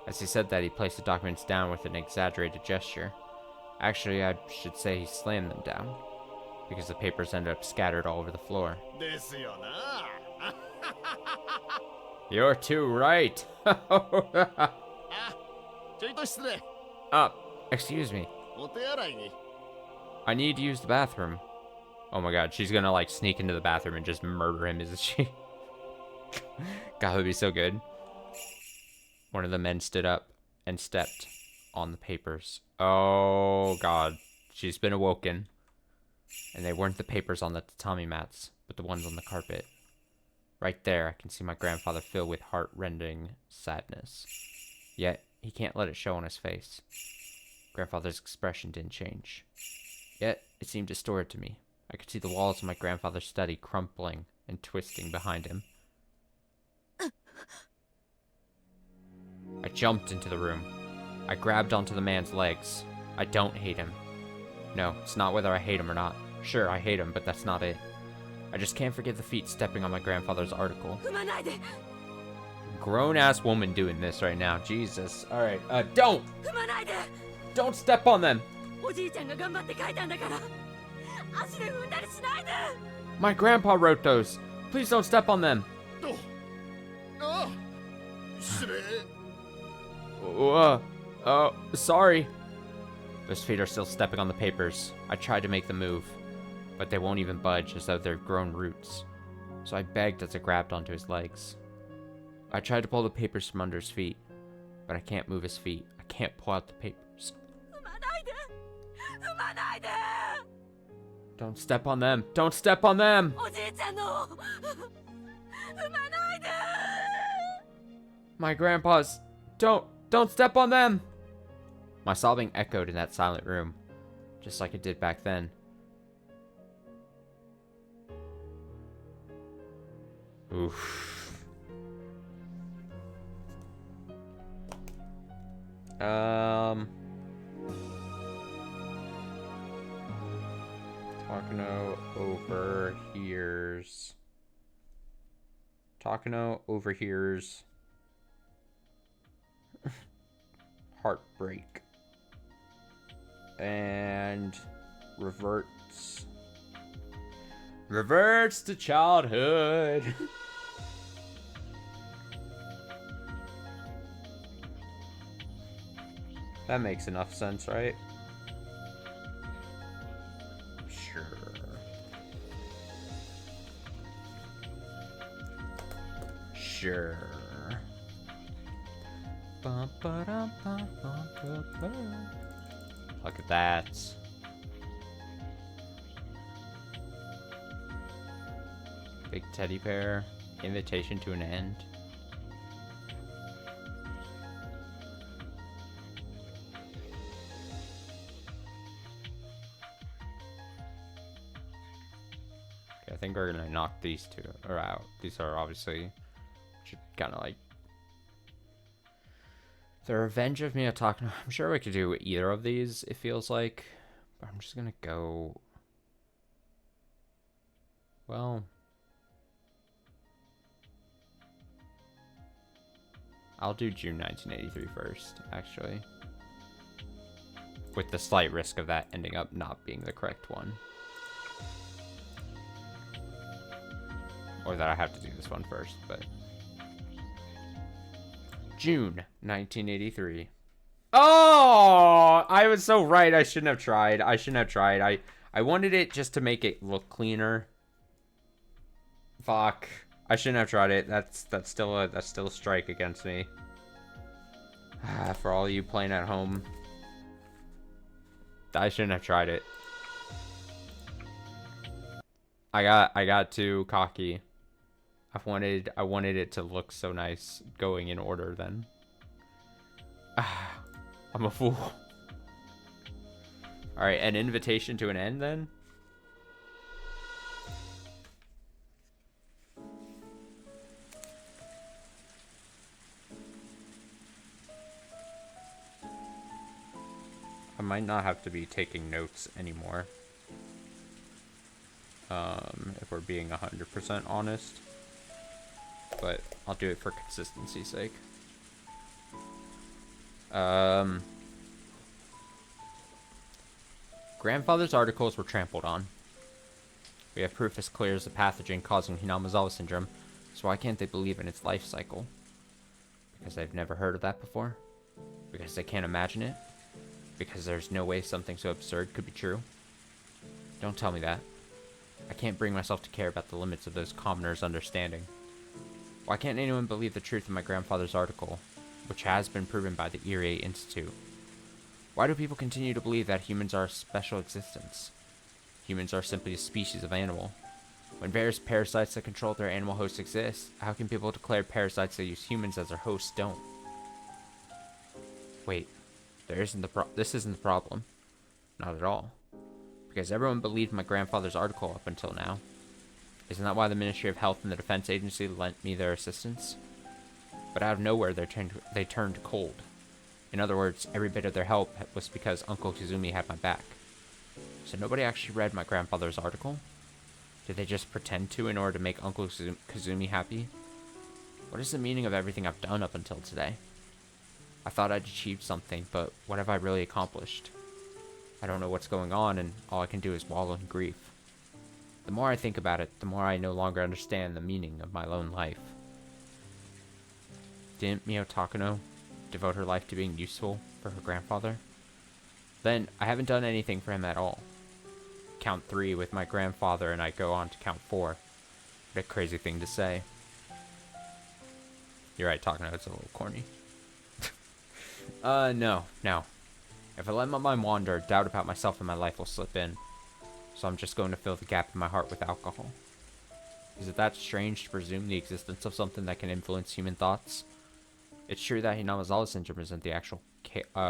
As he said that, he placed the documents down with an exaggerated gesture. Actually, I should say he slammed them down, because the papers ended up scattered all over the floor. ですよな。 You're too right. あ、ちょいと失礼。 Excuse me. お手洗いに。 I need to use the bathroom. Oh my god, she's gonna like sneak into the bathroom and just murder him, isn't she? God, that would be so good. One of the men stood up and stepped on the papers. Oh god, she's been awoken. And they weren't the papers on the tatami mats, but the ones on the carpet. Right there, I can see my grandfather filled with heart-rending sadness. Yet, he can't let it show on his face. Grandfather's expression didn't change. Yet, it seemed distorted to me. I could see the walls of my grandfather's study crumpling and twisting behind him. I jumped into the room. I grabbed onto the man's legs. I don't hate him. No, it's not whether I hate him or not. Sure, I hate him, but that's not it. I just can't forgive the feet stepping on my grandfather's article. Grown-ass woman doing this right now. Jesus. Alright, don't! Don't step on them! My grandpa wrote those. Please don't step on them. あ、失礼。 Oh, sorry. Those feet are still stepping on the papers. I tried to make them move, but they won't even budge as though they've grown roots. So I begged as I grabbed onto his legs. I tried to pull the papers from under his feet, but I can't move his feet. I can't pull out the papers. Don't step on them. Don't step on them! おじいちゃんの踏まないで My grandpa's. Don't step on them! My sobbing echoed in that silent room, just like it did back then. Oof. Takano overhears. Takano overhears heartbreak and reverts to childhood. That makes enough sense, right? Sure. Sure. Look at that. Big teddy bear. Invitation to an end. Okay, I think we're gonna knock these two out. These are obviously kind of like the Revenge of Miyataka. I'm sure we could do either of these, it feels like. But I'm just gonna go... Well... I'll do June 1983 first, actually. With the slight risk of that ending up not being the correct one. Or that I have to do this one first, but... June 1983. Oh! I was so right. I shouldn't have tried. I wanted it just to make it look cleaner. Fuck. I shouldn't have tried it. That's still a strike against me. For all you playing at home. I shouldn't have tried it. I got too cocky. I wanted it to look so nice going in order then. I'm a fool. Alright, an invitation to an end then? I might not have to be taking notes anymore. If we're being 100% honest. But I'll do it for consistency's sake. Grandfather's articles were trampled on. We have proof as clear as the pathogen causing Hinamizawa syndrome, so why can't they believe in its life cycle? Because they've never heard of that before? Because they can't imagine it? Because there's no way something so absurd could be true? Don't tell me that. I can't bring myself to care about the limits of those commoners' understanding. Why can't anyone believe the truth in my grandfather's article, which has been proven by the Erie Institute? Why do people continue to believe that humans are a special existence? Humans are simply a species of animal. When various parasites that control their animal hosts exist, how can people declare parasites that use humans as their hosts don't? Wait, this isn't the problem. Not at all. Because everyone believed my grandfather's article up until now. Isn't that why the Ministry of Health and the Defense Agency lent me their assistance? But out of nowhere, they turned cold. In other words, every bit of their help was because Uncle Kazumi had my back. So nobody actually read my grandfather's article? Did they just pretend to in order to make Uncle Kazumi happy? What is the meaning of everything I've done up until today? I thought I'd achieved something, but what have I really accomplished? I don't know what's going on, and all I can do is wallow in grief. The more I think about it, the more I no longer understand the meaning of my lone life. Didn't Mio Takano devote her life to being useful for her grandfather? Then, I haven't done anything for him at all. Count 3 with my grandfather, and I go on to count 4. What a crazy thing to say. You're right, Takano, it's a little corny. No. If I let my mind wander, doubt about myself and my life will slip in. so I'm just going to fill the gap in my heart with alcohol. Is it that strange to presume the existence of something that can influence human thoughts? It's true that Hinamazawa syndrome isn't the actual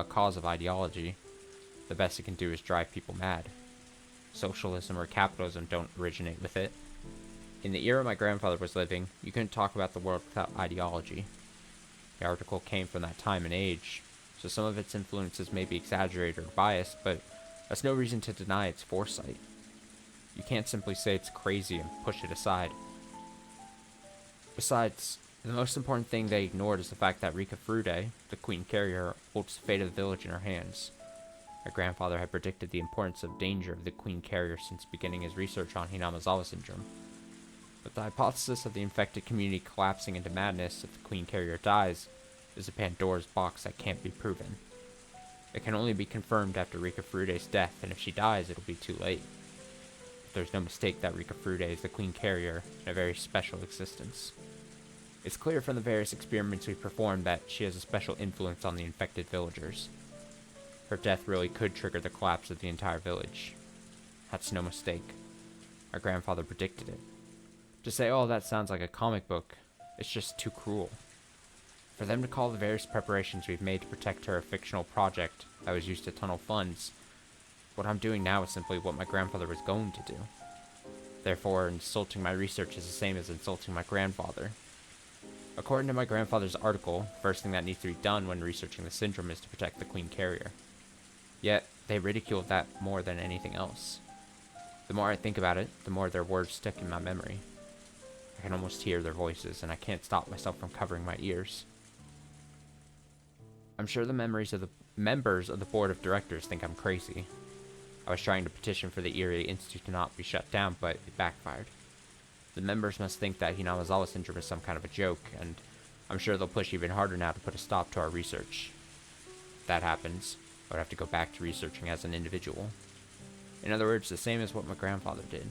cause of ideology. The best it can do is drive people mad. Socialism or capitalism don't originate with it. In the era my grandfather was living, you couldn't talk about the world without ideology. The article came from that time and age, so some of its influences may be exaggerated or biased, but that's no reason to deny its foresight. You can't simply say it's crazy and push it aside. Besides, the most important thing they ignored is the fact that Rika Furude, the queen carrier, holds the fate of the village in her hands. My grandfather had predicted the importance of danger of the queen carrier since beginning his research on Hinamazawa syndrome. But the hypothesis of the infected community collapsing into madness if the queen carrier dies is a Pandora's box that can't be proven. It can only be confirmed after Rika Furude's death, and if she dies, it'll be too late. But there's no mistake that Rika Furude is the queen carrier in a very special existence. It's clear from the various experiments we performed that she has a special influence on the infected villagers. Her death really could trigger the collapse of the entire village. That's no mistake. Our grandfather predicted it. To say, oh, that sounds like a comic book, it's just too cruel. For them to call the various preparations we've made to protect her a fictional project that was used to tunnel funds, what I'm doing now is simply what my grandfather was going to do. Therefore, insulting my research is the same as insulting my grandfather. According to my grandfather's article, the first thing that needs to be done when researching the syndrome is to protect the queen carrier. Yet, they ridiculed that more than anything else. The more I think about it, the more their words stick in my memory. I can almost hear their voices, and I can't stop myself from covering my ears. I'm sure the members of the board of directors think I'm crazy. I was trying to petition for the Irie Institute to not be shut down, but it backfired. The members must think that Hinamazawa syndrome is some kind of a joke, and I'm sure they'll push even harder now to put a stop to our research. If that happens, I would have to go back to researching as an individual. In other words, the same as what my grandfather did.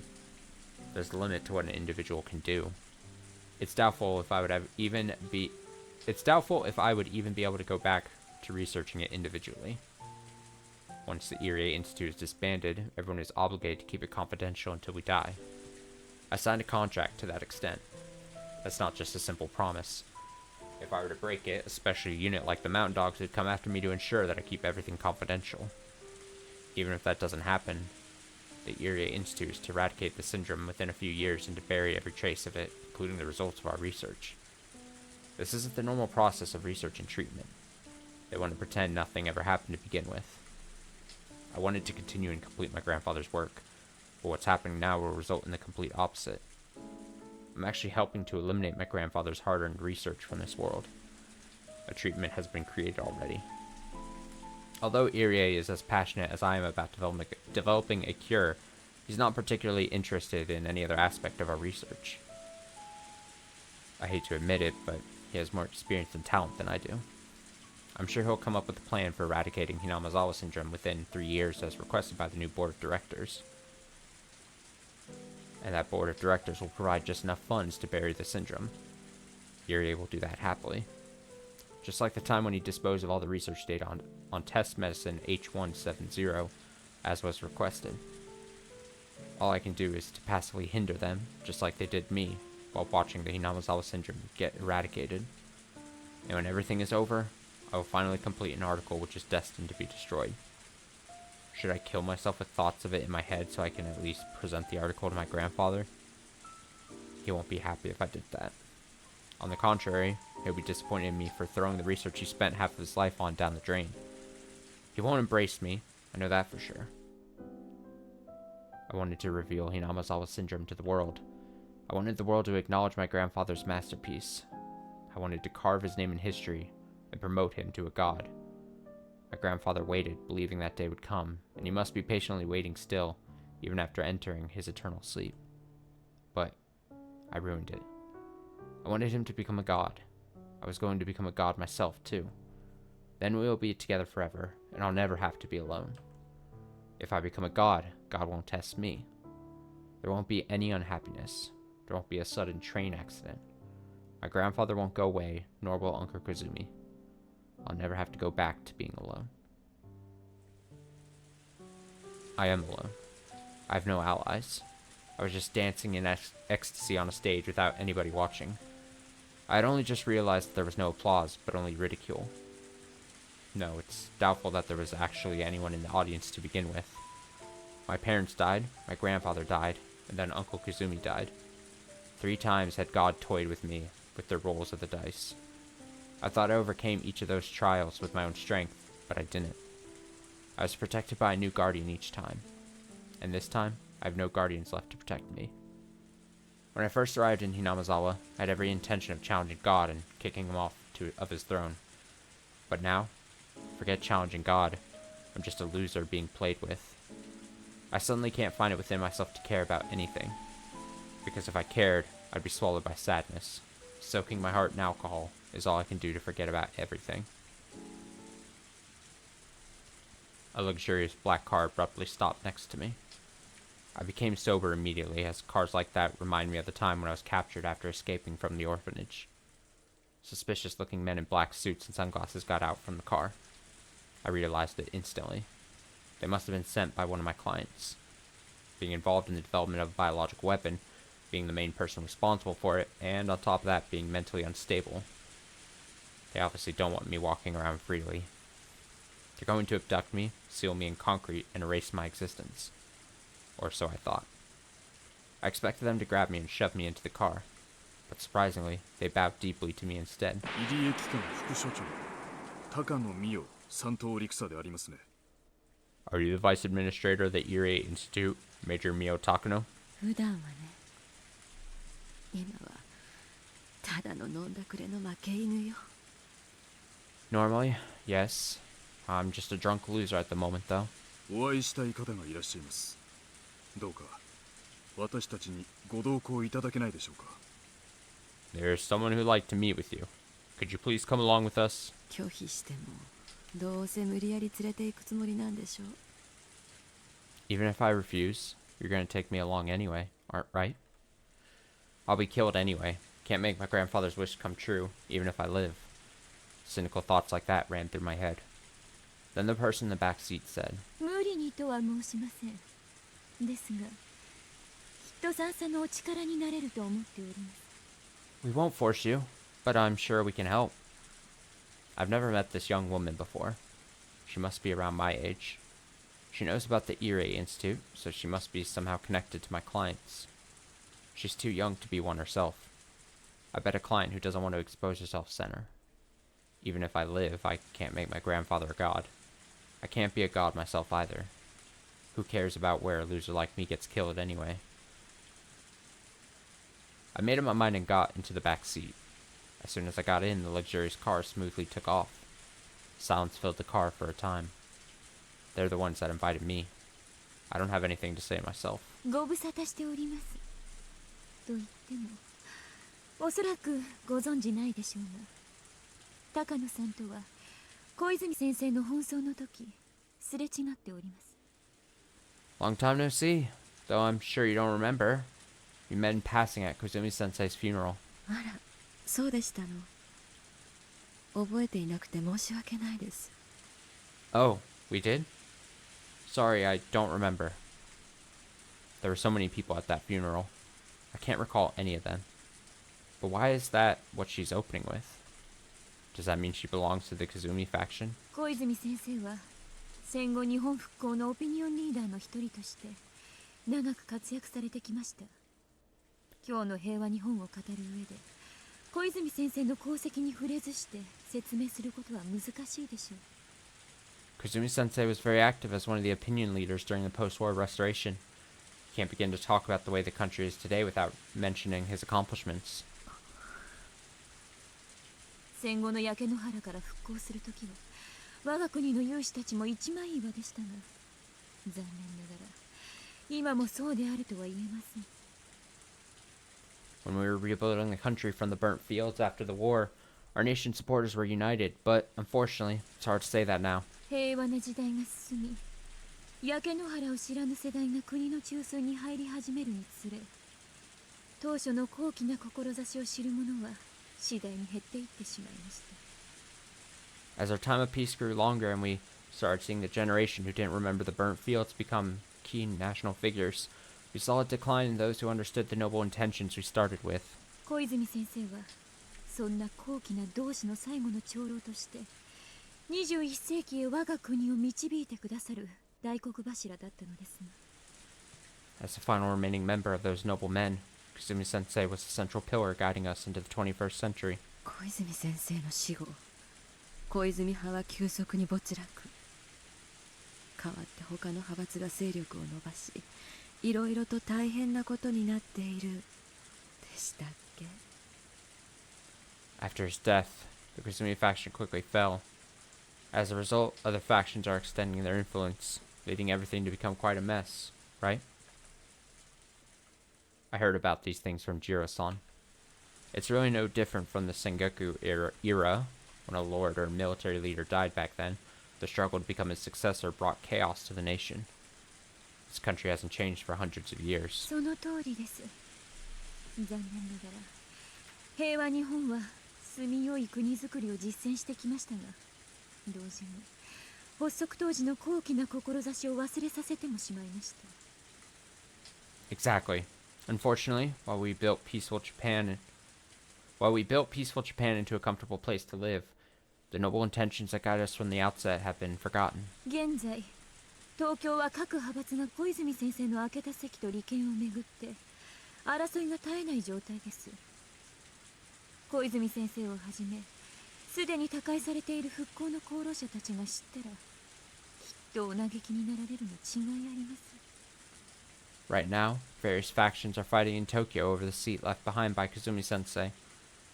There's a limit to what an individual can do. It's doubtful if I would even be able to go back to researching it individually. Once the Irie Institute is disbanded, everyone is obligated to keep it confidential until we die. I signed a contract to that extent. That's not just a simple promise. If I were to break it, a special unit like the Mountain Dogs would come after me to ensure that I keep everything confidential. Even if that doesn't happen, the Irie Institute is to eradicate the syndrome within a few years and to bury every trace of it, including the results of our research. This isn't the normal process of research and treatment. They want to pretend nothing ever happened to begin with. I wanted to continue and complete my grandfather's work, but what's happening now will result in the complete opposite. I'm actually helping to eliminate my grandfather's hard-earned research from this world. A treatment has been created already. Although Irie is as passionate as I am about developing a cure, he's not particularly interested in any other aspect of our research. I hate to admit it, but he has more experience and talent than I do. I'm sure he'll come up with a plan for eradicating Hinamazawa syndrome within 3 years as requested by the new board of directors. And that board of directors will provide just enough funds to bury the syndrome. Irie will do that happily. Just like the time when he disposed of all the research data on test medicine H170, as was requested. All I can do is to passively hinder them, just like they did me, while watching the Hinamazawa syndrome get eradicated. And when everything is over, I will finally complete an article which is destined to be destroyed. Should I kill myself with thoughts of it in my head so I can at least present the article to my grandfather? He won't be happy if I did that. On the contrary, he'll be disappointed in me for throwing the research he spent half of his life on down the drain. He won't embrace me, I know that for sure. I wanted to reveal Hinamazawa syndrome to the world. I wanted the world to acknowledge my grandfather's masterpiece. I wanted to carve his name in history and promote him to a god. My grandfather waited, believing that day would come, and he must be patiently waiting still, even after entering his eternal sleep. But I ruined it. I wanted him to become a god. I was going to become a god myself, too. Then we will be together forever, and I'll never have to be alone. If I become a god, God won't test me. There won't be any unhappiness. There won't be a sudden train accident. My grandfather won't go away, nor will Uncle Kazumi. I'll never have to go back to being alone. I am alone. I have no allies. I was just dancing in ecstasy on a stage without anybody watching. I had only just realized that there was no applause, but only ridicule. No, it's doubtful that there was actually anyone in the audience to begin with. My parents died, my grandfather died, and then Uncle Kazumi died. 3 times had God toyed with me with the rolls of the dice. I thought I overcame each of those trials with my own strength, but I didn't. I was protected by a new guardian each time, and this time, I have no guardians left to protect me. When I first arrived in Hinamizawa, I had every intention of challenging God and kicking him off of his throne. But now, forget challenging God, I'm just a loser being played with. I suddenly can't find it within myself to care about anything, because if I cared, I'd be swallowed by sadness. Soaking my heart in alcohol is all I can do to forget about everything. A luxurious black car abruptly stopped next to me. I became sober immediately, as cars like that remind me of the time when I was captured after escaping from the orphanage. Suspicious-looking men in black suits and sunglasses got out from the car. I realized it instantly. They must have been sent by one of my clients. Being involved in the development of a biological weapon, being the main person responsible for it, and on top of that, being mentally unstable. They obviously don't want me walking around freely. They're going to abduct me, seal me in concrete, and erase my existence. Or so I thought. I expected them to grab me and shove me into the car, but surprisingly, they bowed deeply to me instead. 入江機関副所長高野美代三等陸佐でありますね。 Are you the vice administrator of the Erie Institute, Major Mio Takano? 普段はね、今はただの飲んだくれの負け犬よ。 Normally, yes. I'm just a drunk loser at the moment, though. お会いしたい方がいらっしゃいます。どうか私たちにご同行いただけないでしょうか。 There's someone who'd like to meet with you. Could you please come along with us? 拒否してもどうせ無理やり連れて行くつもりなんでしょう。 Even if I refuse, you're gonna take me along anyway, right? I'll be killed anyway. Can't make my grandfather's wish come true, even if I live. Cynical thoughts like that ran through my head. Then the person in the back seat said, 無理にとは申しません。ですが、きっと三叉のお力になれると思っております。 We won't force you, but I'm sure we can help. I've never met this young woman before. She must be around my age. She knows about the Erie Institute, so she must be somehow connected to my clients. She's too young to be one herself. I bet a client who doesn't want to expose herself sent her. Even if I live, I can't make my grandfather a god. I can't be a god myself either. Who cares about where a loser like me gets killed anyway? I made up my mind and got into the back seat. As soon as I got in, the luxurious car smoothly took off. Silence filled the car for a time. They're the ones that invited me. I don't have anything to say myself. ご無沙汰しております。と言っても、おそらくご存じないでしょうが、高野さんとは小泉先生の奔走の時、すれ違っております。 Long time no see, though I'm sure you don't remember. We met in passing at Kozumi-sensei's funeral. あら、そうでしたの。覚えていなくて申し訳ないです。 Oh, we did? Sorry, I don't remember. There were so many people at that funeral. I can't recall any of them. But why is that what she's opening with? Does that mean she belongs to the Kazumi faction? 小泉先生は戦後日本復興のオピニオンリーダーの一人として長く活躍されてきました。今日の平和日本を語る上で小泉先生の功績に触れずして説明することは難しいでしょう。 Kazumi-sensei was very active as one of the opinion leaders during the post-war restoration. You can't begin to talk about the way the country is today without mentioning his accomplishments. 戦後の焼け野原から復興するときは我が国の有志たちも一枚岩でしたが、残念ながら今もそうであるとは言えません。 When we were rebuilding the country from the burnt fields after the war, our nation's supporters were united, but unfortunately, it's hard to say that now. 平和な時代が進み、焼け野原を知らぬ世代が国の中枢に入り始めるにつれ、当初の高貴な志を知る者は次第に減っていってしまいました。 As our time of peace grew longer and we started seeing the generation who didn't remember the burnt fields become key national figures, we saw a decline in those who understood the noble intentions we started with. 小泉先生はそんな高貴な同志の最後の長老として21世紀へ我が国を導いてくださる大黒柱だったのですが As the final remaining member of those noble men, Kazumi Sensei was the central pillar guiding us into the 21st century. 小泉先生の死後小泉派は急速に没落代わって他の派閥が勢力を伸ばしいろいろと大変なことになっているでしたっけ After his death, the Kazumi faction quickly fell. As a result, other factions are extending their influence, leading everything to become quite a mess, right? I heard about these things from Jiro-san. It's really no different from the Sengoku era, when a lord or military leader died back then. The struggle to become his successor brought chaos to the nation. This country hasn't changed for hundreds of years. その通りです。残念ながら平和日本は住みよい国づくりを実践してきましたが、同時に発足当時の高貴な志を忘れさせてもしまいました。Exactly. Unfortunately, while we built peaceful Japan into a comfortable place to live, the noble intentions that guided us from the outset have been forgotten. 現在、東京は各派閥が小泉先生の空けた席と利権をめぐって争いが絶えない状態です。小泉先生をはじめ、すでに他界されている復興の功労者たちが知ったら、きっとお嘆きになられるに違いあります。Right now, various factions are fighting in Tokyo over the seat left behind by Kazumi Sensei.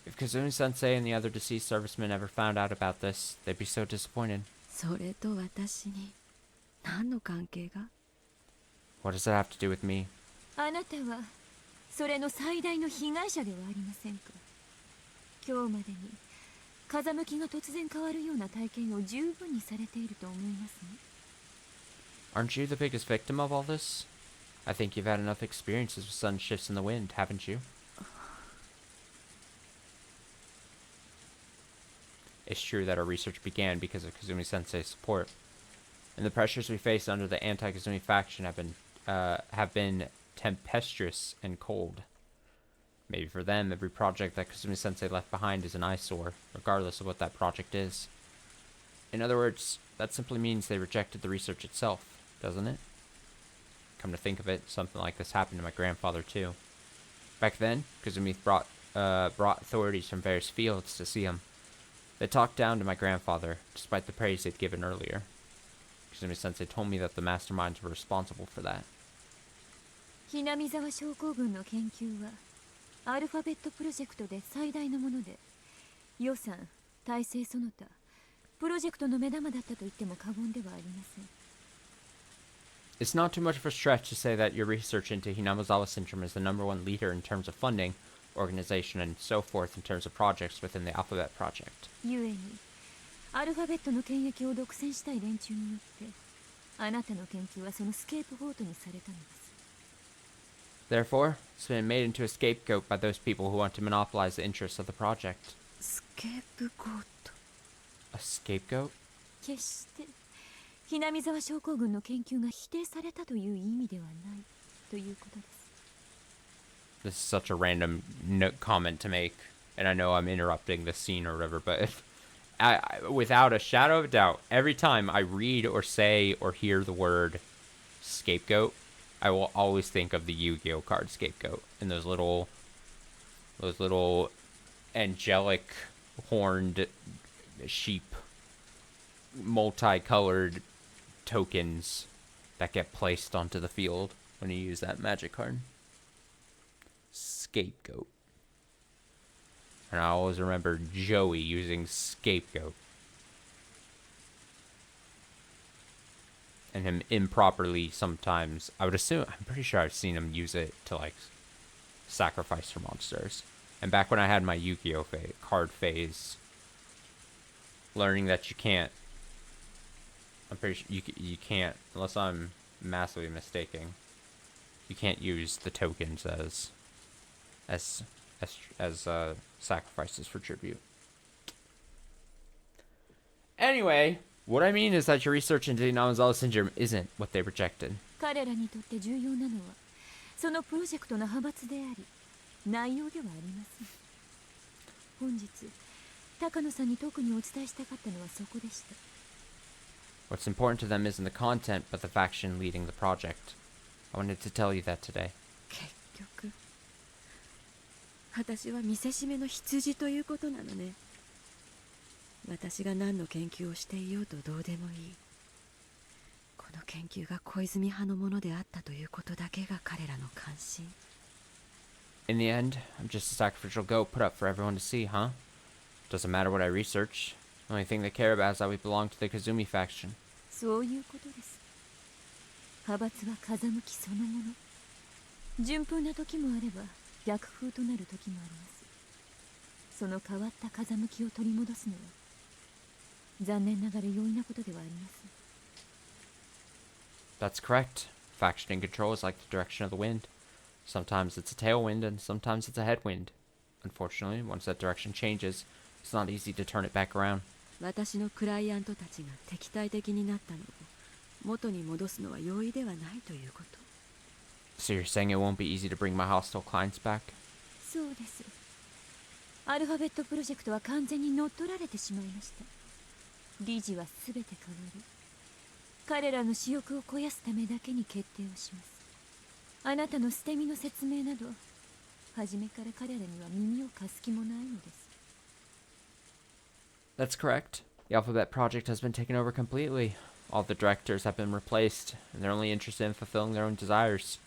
If Kazumi Sensei and the other deceased servicemen ever found out about this, they'd be so disappointed. それと私に何の関係が？ What does that have to do with me? あなたはそれの最大の被害者ではありませんか。今日までに風向きが突然変わるような体験を十分にされていると思いますね。Aren't you the biggest victim of all this? I think you've had enough experiences with sudden shifts in the wind, haven't you? It's true that our research began because of Kazumi Sensei's support, and the pressures we face under the anti-Kazumi faction have been tempestuous and cold. Maybe for them, every project that Kazumi Sensei left behind is an eyesore, regardless of what that project is. In other words, that simply means they rejected the research itself, doesn't it? Come to think of it, something like this happened to my grandfather too. Back then, Kazumi brought authorities from various fields to see him. They talked down to my grandfather, despite the praise they'd given earlier. Kazumi Sensei told me that the masterminds were responsible for that. ひなみ沢症候群の研究はアルファベットプロジェクトで最大のもので、予算、体制その他、プロジェクトの目玉だったと言っても過言ではありません。It's not too much of a stretch to say that your research into Hinamizawa syndrome is the #1 leader in terms of funding, organization, and so forth in terms of projects within the Alphabet Project. ゆえに、アルファベットの権益を独占したい連中によって、あなたの研究はそのスケープゴートにされたのです。Therefore, it's been made into a scapegoat by those people who want to monopolize the interests of the project. スケープゴート。A scapegoat? 決してひなみ沢症候群の研究が否定されたという意味ではないということです。This is such a random comment to make, and I know I'm interrupting the scene or whatever, but without a shadow of a doubt, every time I read or say or hear the word scapegoat, I will always think of the Yu-Gi-Oh card scapegoat and those little angelic horned sheep, multicolored tokens that get placed onto the field when you use that magic card. Scapegoat. And I always remember Joey using scapegoat. And him improperly sometimes, I would assume, I'm pretty sure I've seen him use it to like sacrifice for monsters. And back when I had my Yu-Gi-Oh card phase, learning that you can't, I'm pretty sure you can't, unless I'm massively mistaken, you can't use the tokens as sacrifices for tribute. Anyway, What I mean is that your research into Hinamizawa syndrome isn't what they projected. 彼らにとって重要なのはそのプロジェクトの派閥であり内容ではありません。本日高野さんに特にお伝えしたかったのはそこでした。 What's important to them isn't the content, but the faction leading the project. I wanted to tell you that today. 結局私は見せしめの羊ということなのね。私が何の研究をしていようとどうでもいい。この研究が小泉派のものであったということだけが彼らの関心。 In the end, I'm just a sacrificial goat put up for everyone to see, huh? Doesn't matter what I research. The only thing they care about is that we belong to the Kazumi faction. そういうことです。派閥は風向きそのもの。順風な時もあれば逆風となる時もあります。その変わった風向きを取り戻すのは残念ながら容易なことではありません。 That's correct. Faction in control is like the direction of the wind. Sometimes it's a tailwind and sometimes it's a headwind. Unfortunately, once that direction changes, it's not easy to turn it back around. 私のクライアントたちが敵対的になったのを元に戻すのは容易ではないということ。 So you're saying it won't be easy to bring my hostile clients back? そうです。アルファベットプロジェクトは完全に乗っ取られてしまいました。理事は全て変わり、彼らの私欲を肥やすためだけに決定をします。あなたの捨て身の説明など初めから彼らには耳を貸す気もないのです。 That's correct. The Alphabet Project has been taken over completely. All the directors have been replaced, and they're only interested in fulfilling their own desires.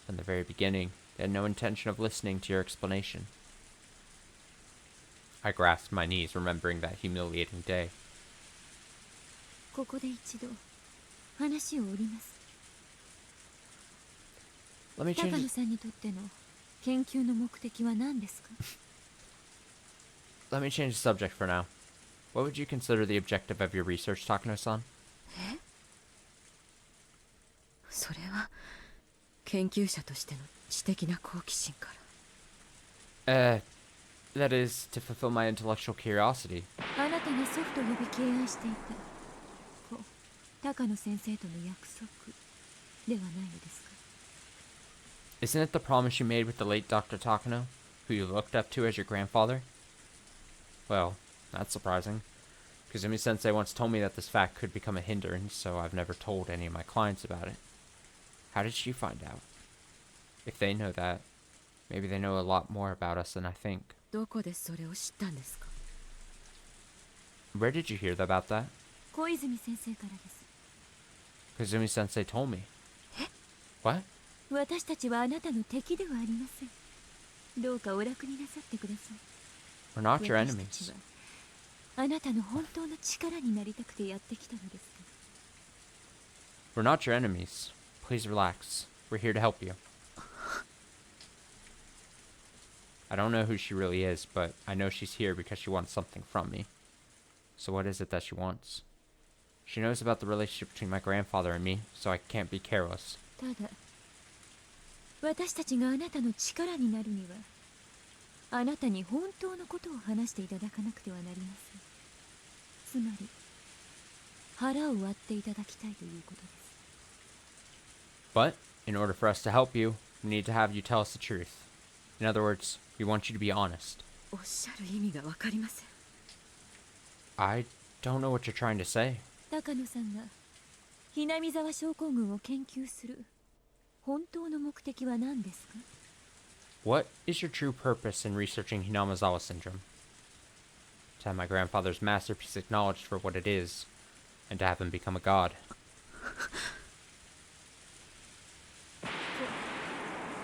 From the very beginning, they had no intention of listening to your explanation. I grasped my knees, remembering that humiliating day. ここで一度話を折ります。 Let me 高 change. 野さんにとっての研究の目的は何ですか？ Let me change the subject for now. What would you consider the objective of your research, Takano-san? それは研究者としての知的な好奇心から。That is to fulfill my intellectual curiosity. あなたが祖父と呼び敬愛していた故高野先生との約束ではないのですか？ Isn't it the promise you made with the late Dr. Takano, who you looked up to as your grandfather? Well, that's surprising. Kazumi-sensei once told me that this fact could become a hindrance, so I've never told any of my clients about it. How did she find out? If they know that, maybe they know a lot more about us than I think. どこでそれを知ったんですか？ Where did you hear about that? 小泉先生からです。 Kazumi-sensei told me. What? 私たちはあなたの敵ではありません。どうかお楽になさってください。 We're not your 私た enemies. ちはあなたの本当の力になりたくてやってきたのですか We're not your enemies. Please relax. We're here to help you. I don't know who she really is, but I know she's here because she wants something from me. So what is it that she wants? She knows about the relationship between my grandfather and me, so I can't be careless. ただ私たちがあなたの力になるにはあなたに本当のことを話していただかなくてはなりません。つまり腹を割っていただきたいということです。 But, in order for us to help you, we need to have you tell us the truth. In other words, we want you to be honest. おっしゃる意味がわかりません。 I don't know what you're trying to say. 高野さんがひなみ沢症候群を研究する本当の目的は何ですか？ What is your true purpose in researching Hinamizawa syndrome? To have my grandfather's masterpiece acknowledged for what it is, and to have him become a god.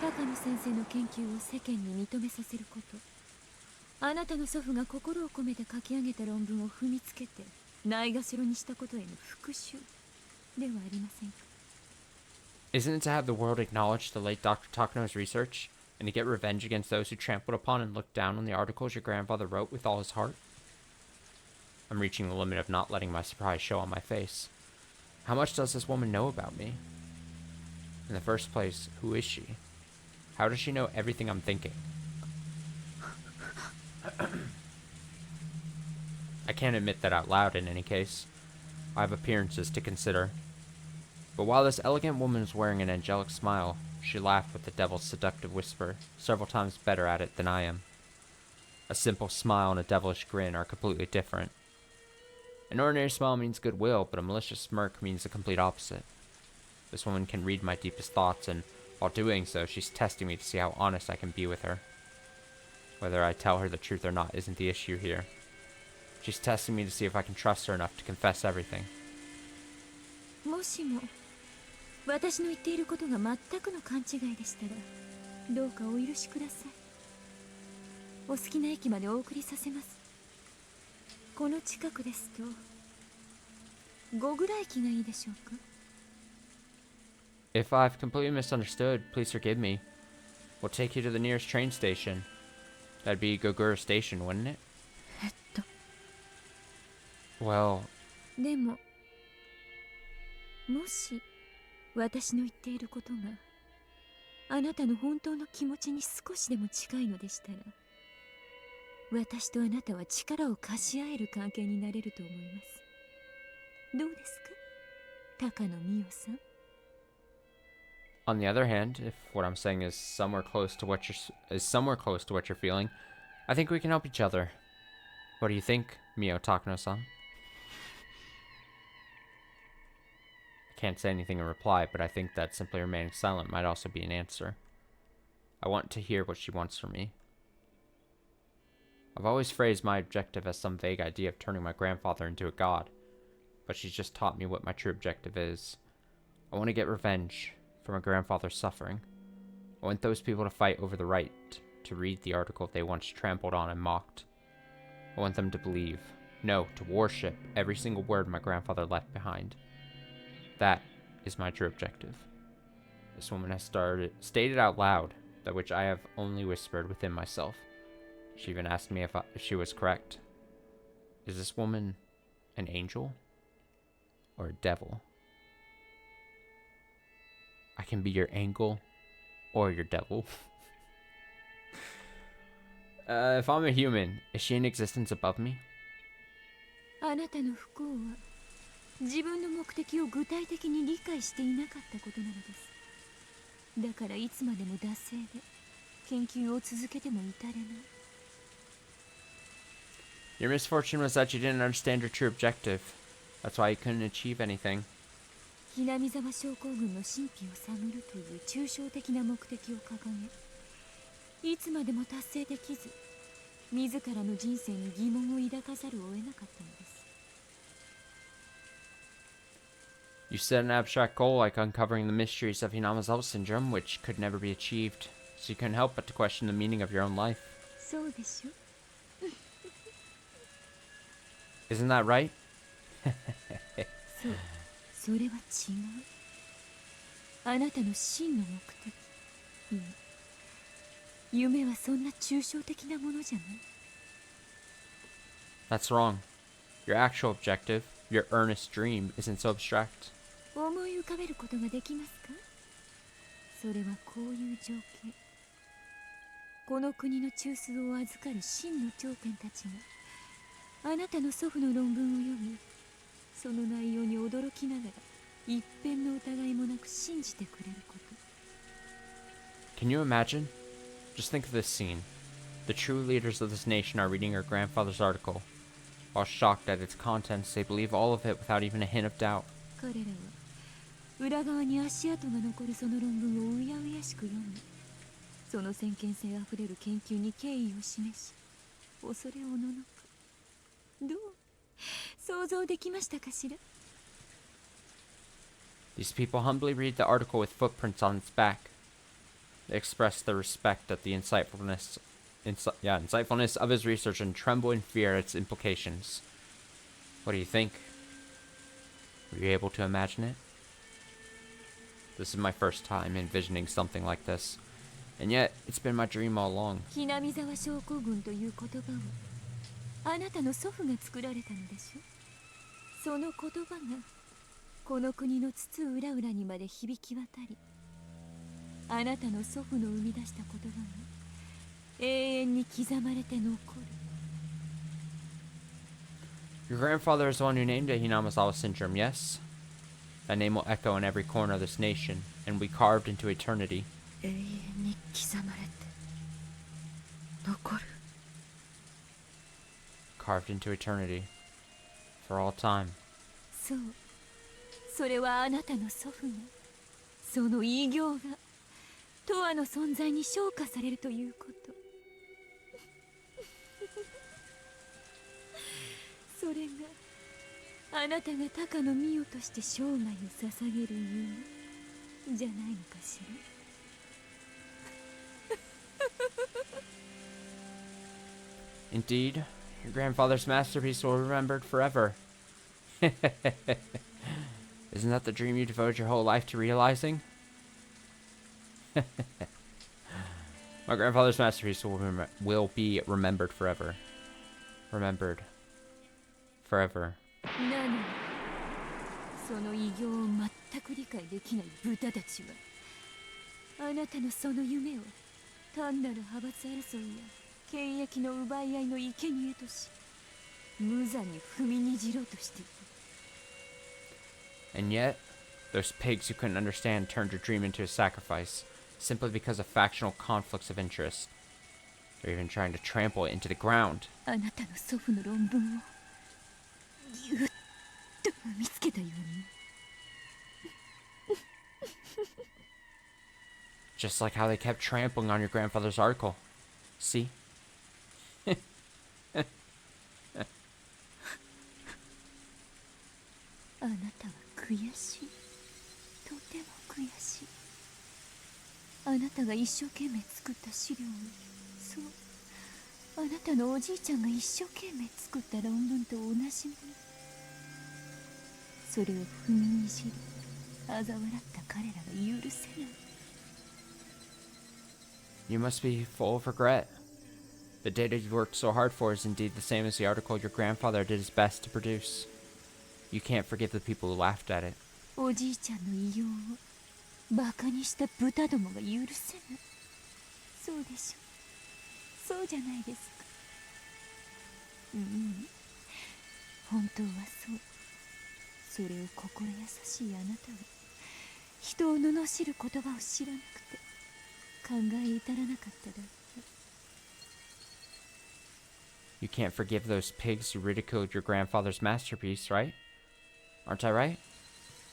高野先生の研究を世間に認めさせること。あなたの祖父が心を込めて書き上げた論文を踏みつけてないがしろにしたことへの復讐ではありませんか？ Isn't it to have the world acknowledge the late Dr. Takano's research, and to get revenge against those who trampled upon and looked down on the articles your grandfather wrote with all his heart? I'm reaching the limit of not letting my surprise show on my face. How much does this woman know about me? In the first place, who is she? How does she know everything I'm thinking? I can't admit that out loud in any case. I have appearances to consider. But while this elegant woman was wearing an angelic smile, she laughed with the devil's seductive whisper, several times better at it than I am. A simple smile and a devilish grin are completely different. An ordinary smile means goodwill, but a malicious smirk means the complete opposite. This woman can read my deepest thoughts, and while doing so, she's testing me to see how honest I can be with her. Whether I tell her the truth or not isn't the issue here. She's testing me to see if I can trust her enough to confess everything. もしも私の言っていることが全くの勘違いでしたら、どうかお許しください。お好きな駅までお送りさせます。この近くですと5ぐらい駅がいいでしょうか。 If I've completely misunderstood, please forgive me. We'll take you to the nearest train station. That'd be Gogura Station, wouldn't it? Well... でももし私の言っていることがあなたの本当の気持ちに少しでも近いのでしたら、私とあなたは力を貸し合える関係になれると思います。どうですか、高野美代さん。 On the other hand, if what I'm saying is somewhere close to what you're feeling, I think we can help each other. What do you think, Mio Takano-san? I can't say anything in reply, but I think that simply remaining silent might also be an answer. I want to hear what she wants from me. I've always phrased my objective as some vague idea of turning my grandfather into a god, but she's just taught me what my true objective is. I want to get revenge for my grandfather's suffering. I want those people to fight over the right to read the article they once trampled on and mocked. I want them to believe, no, to worship every single word my grandfather left behind. That is my true objective. This woman has stated out loud that which I have only whispered within myself. She even asked me if she was correct. Is this woman an angel or a devil? I can be your angel or your devil. If I'm a human, is she in existence above me? あなたの不幸は自分の目的を具体的に理解していなかったことなのです。だからいつまでも惰性で研究を続けても至れない。 Your misfortune was that you didn't understand your true objective. That's why you couldn't achieve anything. ひなみざわ症候群の神秘を探るという抽象的な目的を掲げ、いつまでも達成できず、自らの人生に疑問を抱かざるを得なかったのです。 You set an abstract goal like uncovering the mysteries of Hinamizawa syndrome, which could never be achieved, so you couldn't help but to question the meaning of your own life. そうでしょ? Isn't that right? そう、それは違う。あなたの真の目的。いいえ、夢はそんな抽象的なものじゃない。 That's wrong. Your actual objective, your earnest dream, isn't so abstract. 思い浮かべることができますか？それはこういう情景。この国の中枢を預かる真の頂点たちがあなたの祖父の論文を読み、その内容に驚きながら一片の疑いもなく信じてくれること。 Can you imagine? Just think of this scene. The true leaders of this nation are reading your grandfather's article. While shocked at its contents, they believe all of it without even a hint of doubt. 彼らは裏側に足跡が残るその論文をうやうやしく読み、その先見性あふれる研究に敬意を示し、恐れおののく。どう想像できましたかしら？ These people humbly read the article with footprints on its back. They express their respect at the insightfulness of his research and tremble in fear at its implications. What do you think? Were you able to imagine it? This is my first time envisioning something like this, and yet it's been my dream all along. ひなみざわ症候群という言葉をあなたの祖父が作られたのでしょ。その言葉がこの国の津々浦々にまで響き渡り、あなたの祖父の生み出した言葉が永遠に刻まれて残る。Your grandfather is the one who named it Hinamizawa syndrome, yes? That name will echo in every corner of this nation, and be carved into eternity. 永遠に刻まれて残る。 Carved into eternity. For all time. そう、それはあなたの祖父が、その偉業が永遠の存在に昇華されるということ。それがあなたが高野美代として生涯を捧げる夢じゃないのかしら。Indeed, your grandfather's masterpiece will be remembered forever. Isn't that the dream you devoted your whole life to realizing? My grandfather's masterpiece will be remembered forever. Remembered. Forever. なのに、その偉業を全く理解できない豚たちは、あなたのその夢を単なる派閥争いや権益の奪い合いの生贄とし、無残に踏みにじろうとしている。 And yet, those pigs who couldn't understand turned your dream into a sacrifice, simply because of factional conflicts of interest. They're even trying to trample it into the ground. あなたの祖父の論文をぎゅっと踏みつけたように。 Just like how they kept trampling on your grandfather's article. See? あなたは悔しい。とても悔しい。あなたが一生懸命作った資料を、そう、あなたのおじいちゃんが一生懸命作った論文と同じもの。それを踏みにじり、嘲笑った彼らが許せない。 You must be full of regret. The data you worked so hard for is indeed the same as the article your grandfather did his best to produce. You can't forgive the people who laughed at it. おじいちゃんの偉業をバカにした豚どもが許せない。そうでしょ。そうじゃないですか。本当はそう。それを心優しいあなたは人を罵る言葉を知らなくて考え至らなかっただけ。 You can't forgive those pigs who ridiculed your grandfather's masterpiece, right? Aren't I right?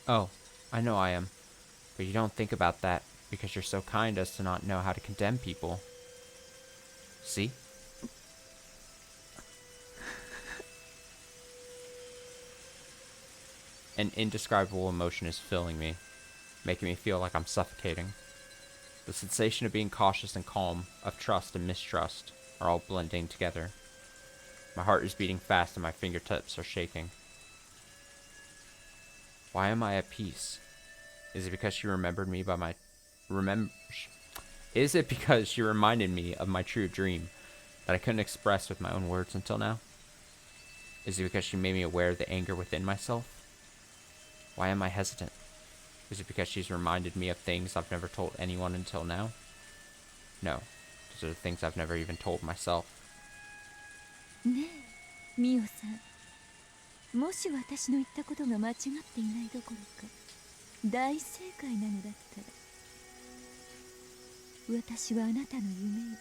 Oh, I know I am. But you don't think about that because you're so kind as to not know how to condemn people. See? An indescribable emotion is filling me, making me feel like I'm suffocating. The sensation of being cautious and calm, of trust and mistrust, are all blending together. My heart is beating fast and my fingertips are shaking. Why am I at peace? Is it because she remembered me by my... Is it because she reminded me of my true dream that I couldn't express with my own words until now? Is it because she made me aware of the anger within myself? Why am I hesitant? Is it because she's reminded me of things I've never told anyone until now? No, those are the things I've never even told myself. ねえ、ミオさん。もし私の言ったことが間違っていないどころか大正解なのだったら、私はあなたの夢を、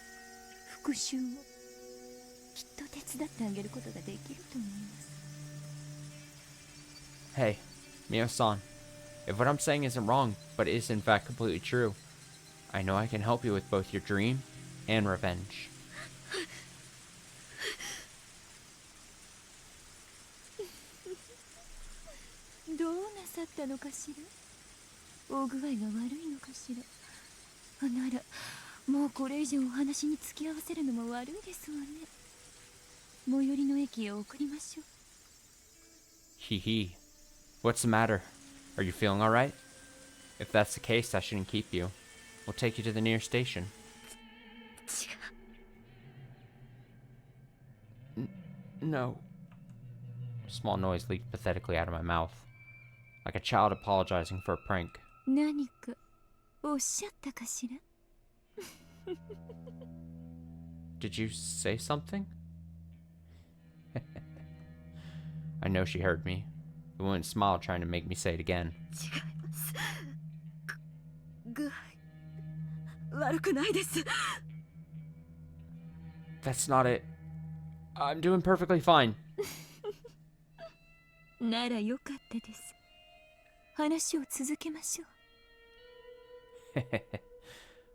復讐をきっと手伝ってあげることができると思います。 Hey, Mio-san, if what I'm saying isn't wrong, but is in fact completely true, I know I can help you with both your dream and revenge. どうなさったのかしら。お具合が悪いのかしら。なら、もうこれ以上お話に付き合わせるのも悪いですわね。最寄りの駅へ送りましょう。Hee hee. What's the matter? Are you feeling alright? If that's the case, I shouldn't keep you. We'll take you to the nearest station. No. A small noise leaked pathetically out of my mouth, like a child apologizing for a prank. 何かおっしゃったかしら。 Did you say something? I know she heard me. The woman smiled, trying to make me say it again. 違います。具合悪くないです。 That's not it. I'm doing perfectly fine. ならよかったです。話を続けましょう。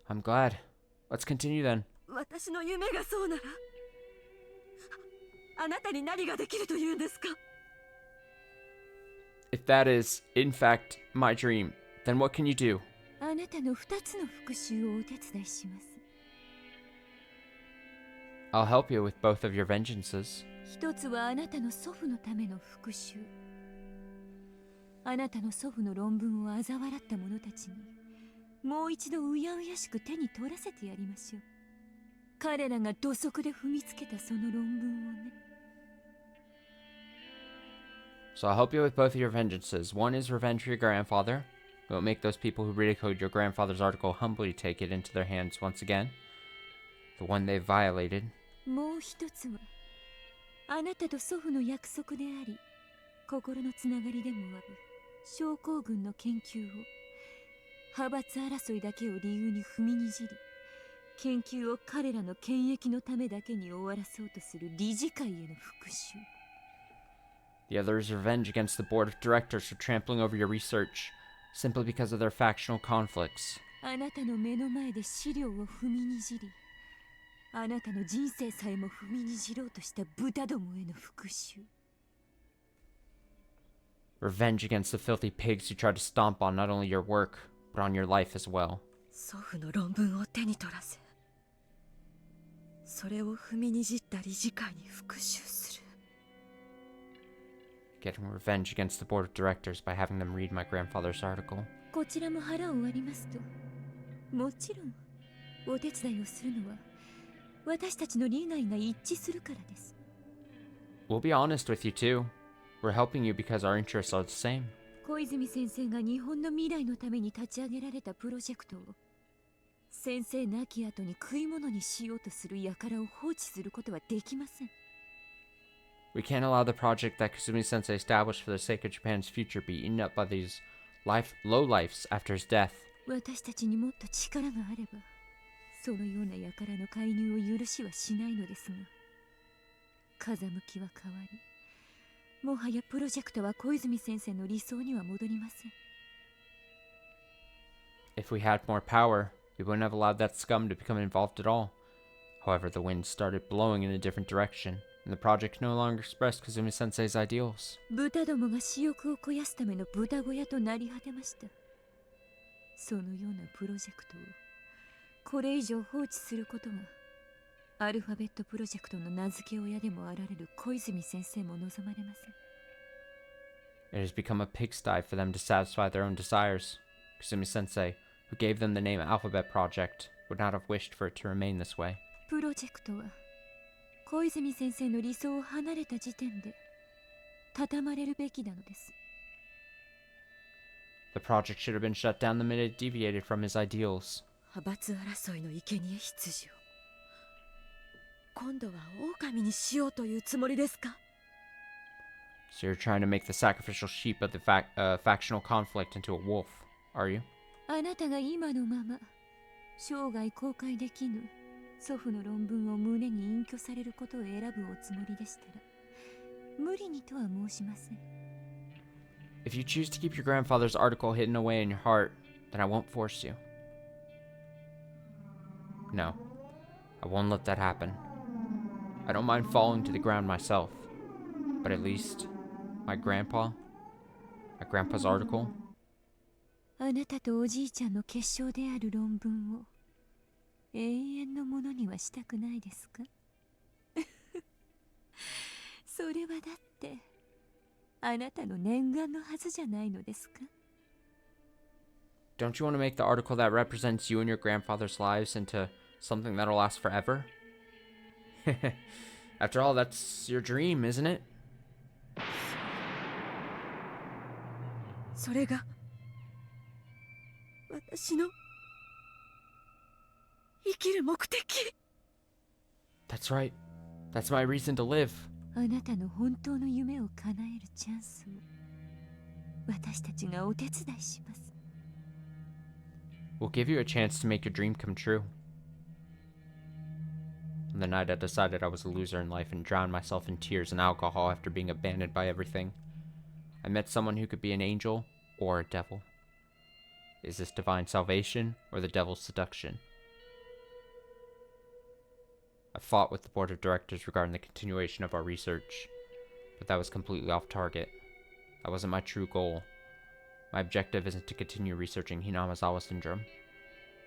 I'm glad. Let's continue then. 私の夢がそうなら、あなたに何ができるというんですか？ If that is, in fact, my dream, then what can you do? あなたの2つの復讐をお手伝いします。 I'll help you with both of your vengeances. 一つはあなたの祖父のための復讐。あなたの祖父の論文を嘲笑った者たちにもう一度うやうやしく手に取らせてやりましょう。彼らが土足で踏みつけたその論文をね。 So I'll help you with both of your vengeances. One is revenge for your grandfather. It will make those people who ridiculed your grandfather's article humbly take it into their hands once again. The one they violated. もう一つはあなたと祖父の約束であり心のつながりでもある症候群の研究を派閥争いだけを理由に踏みにじり研究を彼らの権益のためだけに終わらそうとする理事会への復讐。 The other is revenge against the board of directors for trampling over your research simply because of their factional conflicts. あなたの目の前で資料を踏みにじりあなたの人生さえも踏みにじろうとした豚どもへの復讐。 Revenge against the filthy pigs who tried to stomp on not only your work, but on your life as well. 祖父の論文を手に取らせそれを踏みにじった理事会に復讐する。 Getting revenge against the board of directors by having them read my grandfather's article. こちらも腹を割りますともちろんお手伝いをするのは私たちの利害が一致するからです。 We'll be honest with you too. We're helping you because our interests are the same. 小泉先生が日本の未来のために立ち上げられたプロジェクトを先生亡き後に食い物にしようとする輩を放置することはできません。 We can't allow the project that Kasumi-sensei established for the sake of Japan's future be eaten up by these low-lifes after his death. 私たちにもっと力があればそのような輩の介入を許しはしないのですが風向きは変わりもはやプロジェクトは小泉先生の理想には戻りません。 If we had more power, we wouldn't have allowed that scum to become involved at all. However, the wind started blowing in a different direction, and the project no longer expressed Kasumi-sensei's ideals. 豚どもが私欲を肥やすための豚小屋となり果てました。そのようなプロジェクトをこれ以上放置することがアルファベットプロジェクトの名付け親でもあられる小泉先生も望まれません。 It has become a pigsty for them to satisfy their own desires. Kasumi-sensei, who gave them the name Alphabet Project, would not have wished for it to remain this way. プロジェクトは小泉先生の理想を離れた時点で畳まれるべきなのです。 The project should have been shut down the minute it deviated from his ideals. 派閥争いの生贄羊を今度は狼にしようというつもりですか？ So you're trying to make the sacrificial sheep of the factional conflict into a wolf, are you? あなたが今のまま生涯公開できぬ祖父の論文を胸に隠居されることを選ぶおつもりでしたら無理にとは申しません。 If you choose to keep your grandfather's article hidden away in your heart, then I won't force you. No, I won't let that happen. I don't mind falling to the ground myself, but at least my grandpa's article. あなたとおじいちゃんの結晶である論文を永遠のものにはしたくないですか？それはだってあなたの念願のはずじゃないのですか？ Don't you want to make the article that represents you and your grandfather's lives into something that'll last forever? After all, that's your dream, isn't it? それが私の生きる目的。 That's right. That's my reason to live. あなたの本当の夢を叶えるチャンスを私たちがお手伝いします。 We'll give you a chance to make your dream come true. On the night I decided I was a loser in life and drowned myself in tears and alcohol after being abandoned by everything, I met someone who could be an angel or a devil. Is this divine salvation or the devil's seduction? I fought with the board of directors regarding the continuation of our research, but that was completely off target. That wasn't my true goal. My objective isn't to continue researching Hinamizawa syndrome.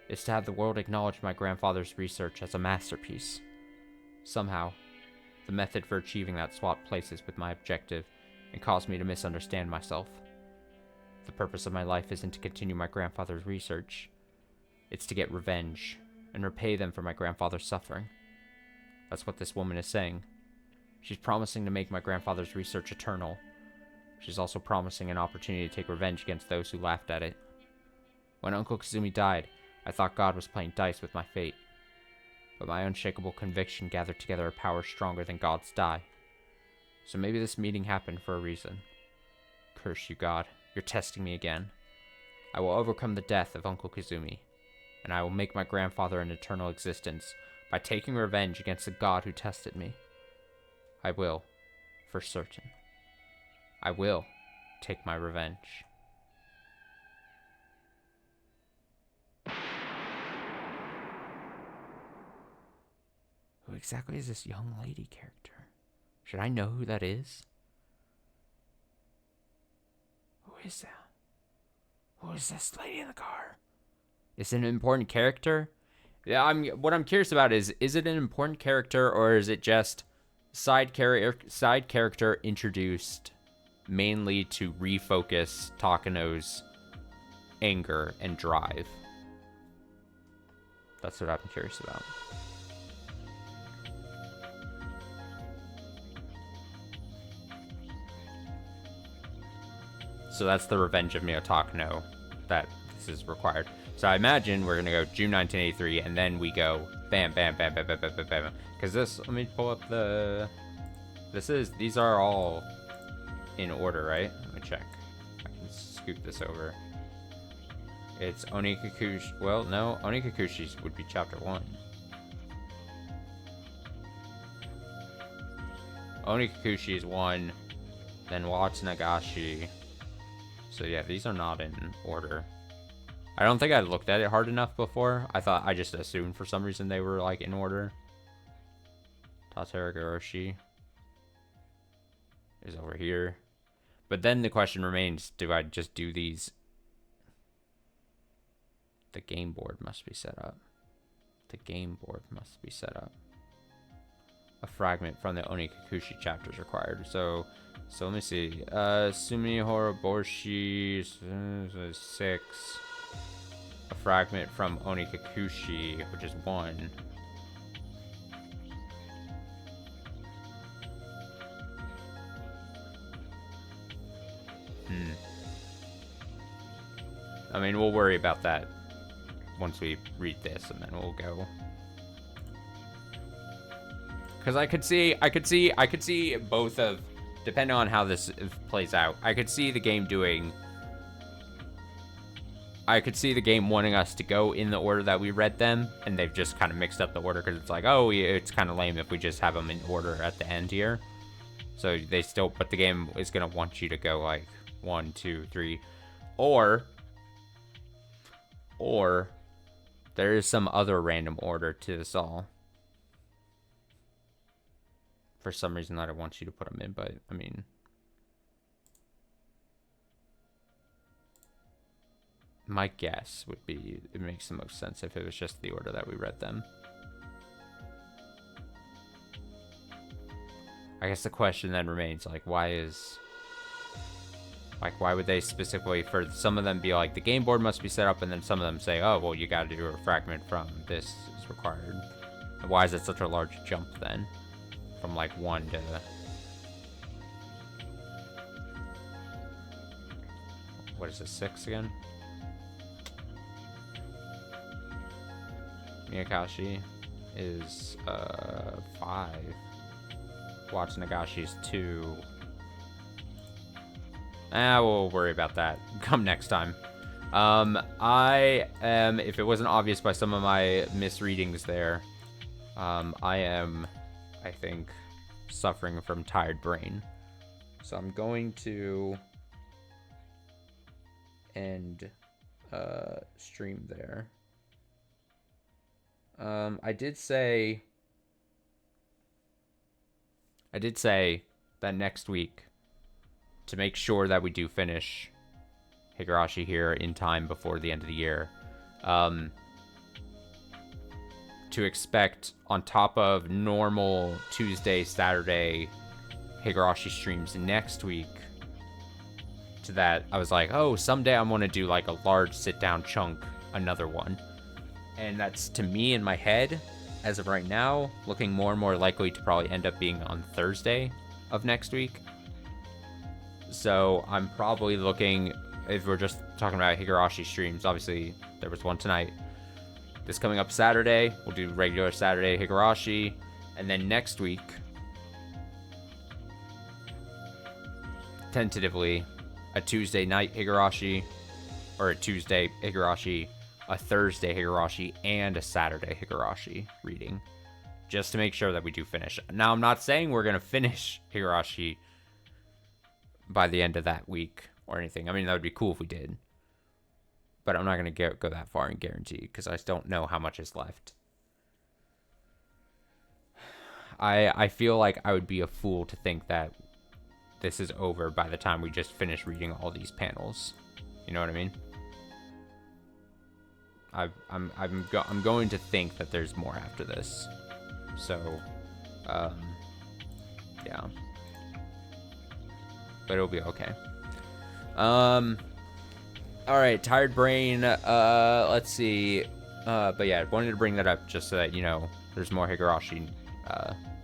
It's to have the world acknowledge my grandfather's research as a masterpiece. Somehow, the method for achieving that swapped places with my objective and caused me to misunderstand myself. The purpose of my life isn't to continue my grandfather's research. It's to get revenge and repay them for my grandfather's suffering. That's what this woman is saying. She's promising to make my grandfather's research eternal. She's also promising an opportunity to take revenge against those who laughed at it. When Uncle Kazumi died, I thought God was playing dice with my fate. But my unshakable conviction gathered together a power stronger than God's die. So maybe this meeting happened for a reason. Curse you, God. You're testing me again. I will overcome the death of Uncle Kazumi, and I will make my grandfather an eternal existence by taking revenge against the God who tested me. I will, for certain. I will take my revenge. Who exactly is this young lady character? Should I know who that is? Who is that? Who is this lady in the car? Is it an important character? Yeah, what I'm curious about is it an important character or is it just side character introduced mainly to refocus Takano's anger and drive? That's what I'm curious about. So that's the revenge of Neo Takano that this is required. So I imagine we're gonna go June 1983, and then we go bam, bam, bam, bam, bam, bam, bam, bam. Because this, let me pull up the. These are all in order, right? Let me check. I can scoot this over. It's Onikakushi. Well, no, Onikakushi's would be chapter 1. Onikakushi is 1, then Watsunagashi. So yeah, these are not in order. I don't think I looked at it hard enough before. I just assumed for some reason they were like in order. Higurashi is over here. But then the question remains, do I just do these? The game board must be set up. The game board must be set up. A fragment from the Onikakushi chapter is required. So let me see. Sumi Horoboshi 6. A fragment from Onikakushi, which is 1. I mean, we'll worry about that once we read this, and then we'll go. Because I could see both of, depending on how this plays out, I could see the game wanting us to go in the order that we read them, and they've just kind of mixed up the order because it's like, oh, it's kind of lame if we just have them in order at the end here. So they still, but the game is going to want you to go like 1, 2, 3, or there is some other random order to this all. For some reason I don't want you to put them in, but I mean, my guess would be it makes the most sense if it was just the order that we read them. I guess the question then remains, like, why would they specifically, for some of them, be like, the game board must be set up, and then some of them say, oh, well, you gotta do a fragment from this is required. And why is it such a large jump then? From like 1 to... What is this, 6 again? Miyakashi is 5. watch Nagashi's 2. We'll worry about that come next time. I am, if it wasn't obvious by some of my misreadings there, I am, I think, suffering from tired brain. So I'm going to end stream there. I did say that next week, to make sure that we do finish Higurashi here in time before the end of the year, to expect, on top of normal Tuesday, Saturday Higurashi streams next week, to that I was like, oh, someday I want to do like a large sit down chunk, another one. And that's, to me, in my head, as of right now, looking more and more likely to probably end up being on Thursday of next week. So I'm probably looking, if we're just talking about Higurashi streams, obviously there was one tonight. This coming up Saturday, we'll do regular Saturday Higurashi. And then next week, tentatively, a Tuesday night Higurashi, or a Tuesday Higurashi, a Thursday Higurashi, and a Saturday Higurashi reading, just to make sure that we do finish. Now, I'm not saying we're going to finish Higurashi by the end of that week or anything. I mean, that would be cool if we did. But I'm not going to go that far and guarantee, because I don't know how much is left. I feel like I would be a fool to think that this is over by the time we just finish reading all these panels. You know what I mean? I'm going to think that there's more after this. So, yeah. But it'll be okay. Alright, tired brain. Let's see. But yeah, I wanted to bring that up just so that, you know, there's more Higurashi,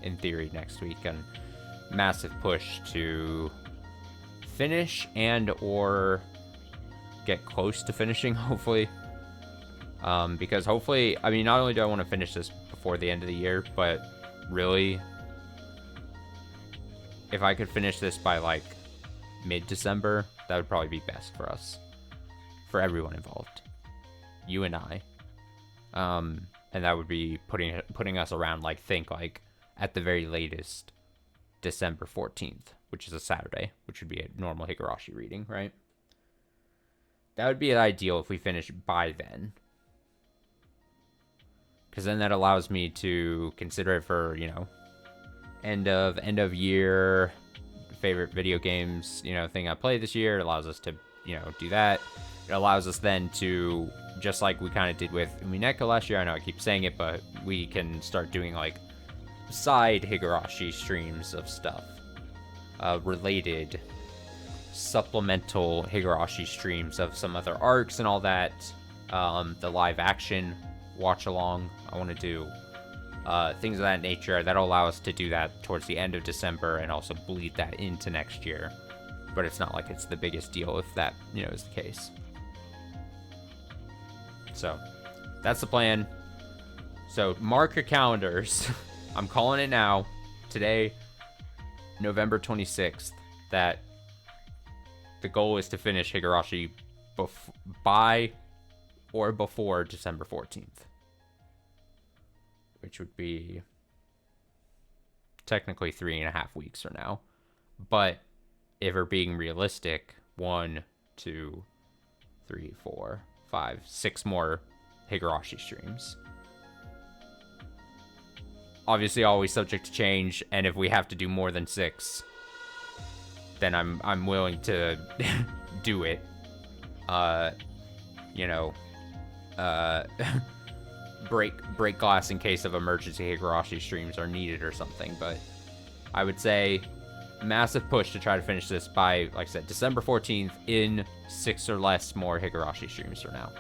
in theory, next week. And massive push to finish and or get close to finishing, hopefully. Because hopefully, I mean, not only do I want to finish this before the end of the year, but really, if I could finish this by like mid-December, that would probably be best for us, for everyone involved, you and I. And that would be putting us around, like, think like at the very latest December 14th, which is a Saturday, which would be a normal Higurashi reading, right? That would be ideal if we finish by then. Because then that allows me to consider it for, you know, end of year favorite video games, you know, thing I played this year. It allows us to, you know, do that. It allows us then to, just like we kind of did with Umineko last year, I know I keep saying it, but we can start doing like side Higurashi streams of stuff, related supplemental Higurashi streams of some other arcs and all that. The live action watch along, I want to do things of that nature. That'll allow us to do that towards the end of December and also bleed that into next year. But it's not like it's the biggest deal if that, you know, is the case. So that's the plan. So mark your calendars. I'm calling it now. Today, November 26th, that the goal is to finish Higurashi by or before December 14th. Which would be technically 3.5 weeks from now. But if we're being realistic, 1, 2, 3, 4, 5, 6 more Higurashi streams. Obviously always subject to change, and if we have to do more than 6, then I'm willing to do it. You know, break glass in case of emergency Higurashi streams are needed or something. But I would say massive push to try to finish this by, like I said, December 14th in 6 or less more Higurashi streams for now.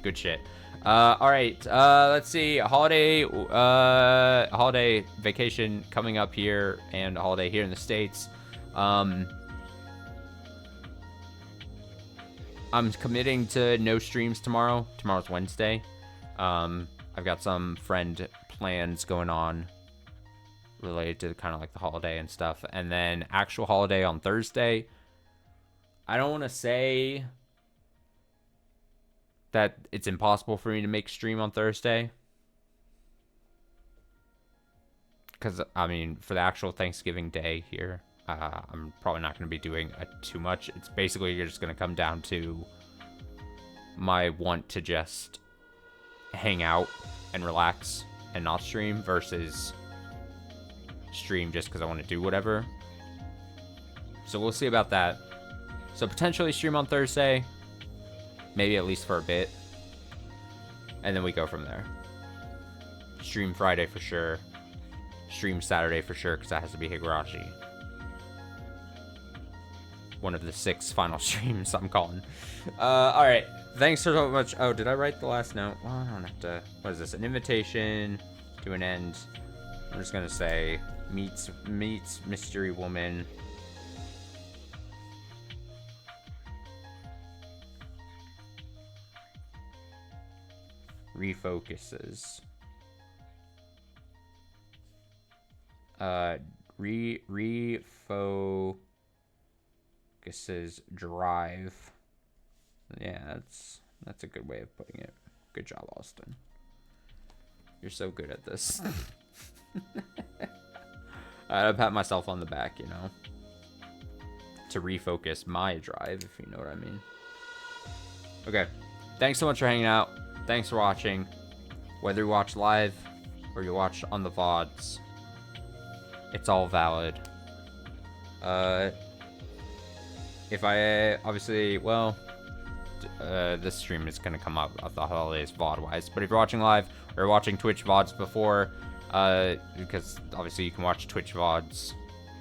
Good shit. All right, let's see. Holiday vacation coming up here, and a holiday here in the States. I'm committing to no streams tomorrow. Tomorrow's Wednesday. I I've got some friend plans going on related to kind of like the holiday and stuff. And then actual holiday on Thursday. I don't want to say that it's impossible for me to make stream on Thursday. Because, I mean, for the actual Thanksgiving day here, I'm probably not going to be doing too much. It's basically just going to come down to my want to just hang out and relax and not stream versus stream just because I want to do whatever. So we'll see about that. So potentially stream on Thursday, maybe at least for a bit, and then we go from there. Stream Friday for sure. Stream Saturday for sure, because that has to be Higurashi. One of the 6 final streams I'm calling. Alright, thanks so much. Oh, did I write the last note? Well, I don't have to. What is this? An invitation to an end. I'm just gonna say, meets mystery woman. Refocuses. Refocuses drive. Yeah, that's a good way of putting it. Good job, Austin. You're so good at this. I pat myself on the back, you know, to refocus my drive, if you know what I mean. Okay, thanks so much for hanging out. Thanks for watching. Whether you watch live or you watch on the VODs, it's all valid. If I obviously, well, this stream is gonna come up of the holidays VOD wise, but if you're watching live or watching Twitch VODs before, because obviously you can watch Twitch VODs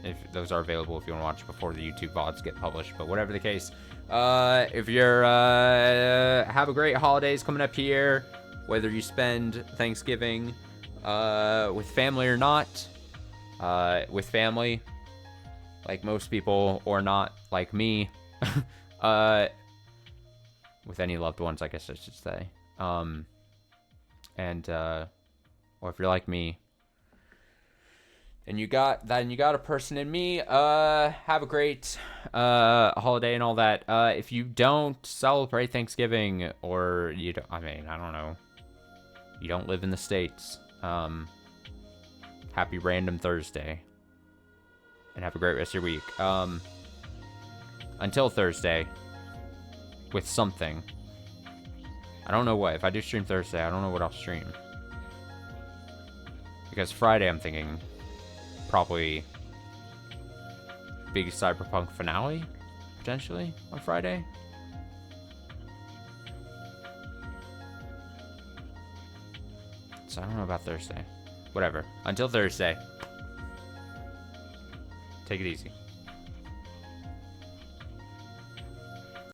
if those are available if you want to watch before the YouTube VODs get published, but whatever the case, if you're have a great holidays coming up here, whether you spend Thanksgiving with family or not, with family like most people, or not like me, with any loved ones, I guess I should say, or if you're like me and you got a person in me, have a great holiday and all that. If you don't celebrate Thanksgiving, or you don't, I mean, I don't know, you don't live in the States, happy random Thursday, and have a great rest of your week. Until Thursday, with something. I don't know what. If I do stream Thursday, I don't know what I'll stream. Because Friday, I'm thinking probably big Cyberpunk finale, potentially, on Friday. So I don't know about Thursday. Whatever. Until Thursday. Take it easy.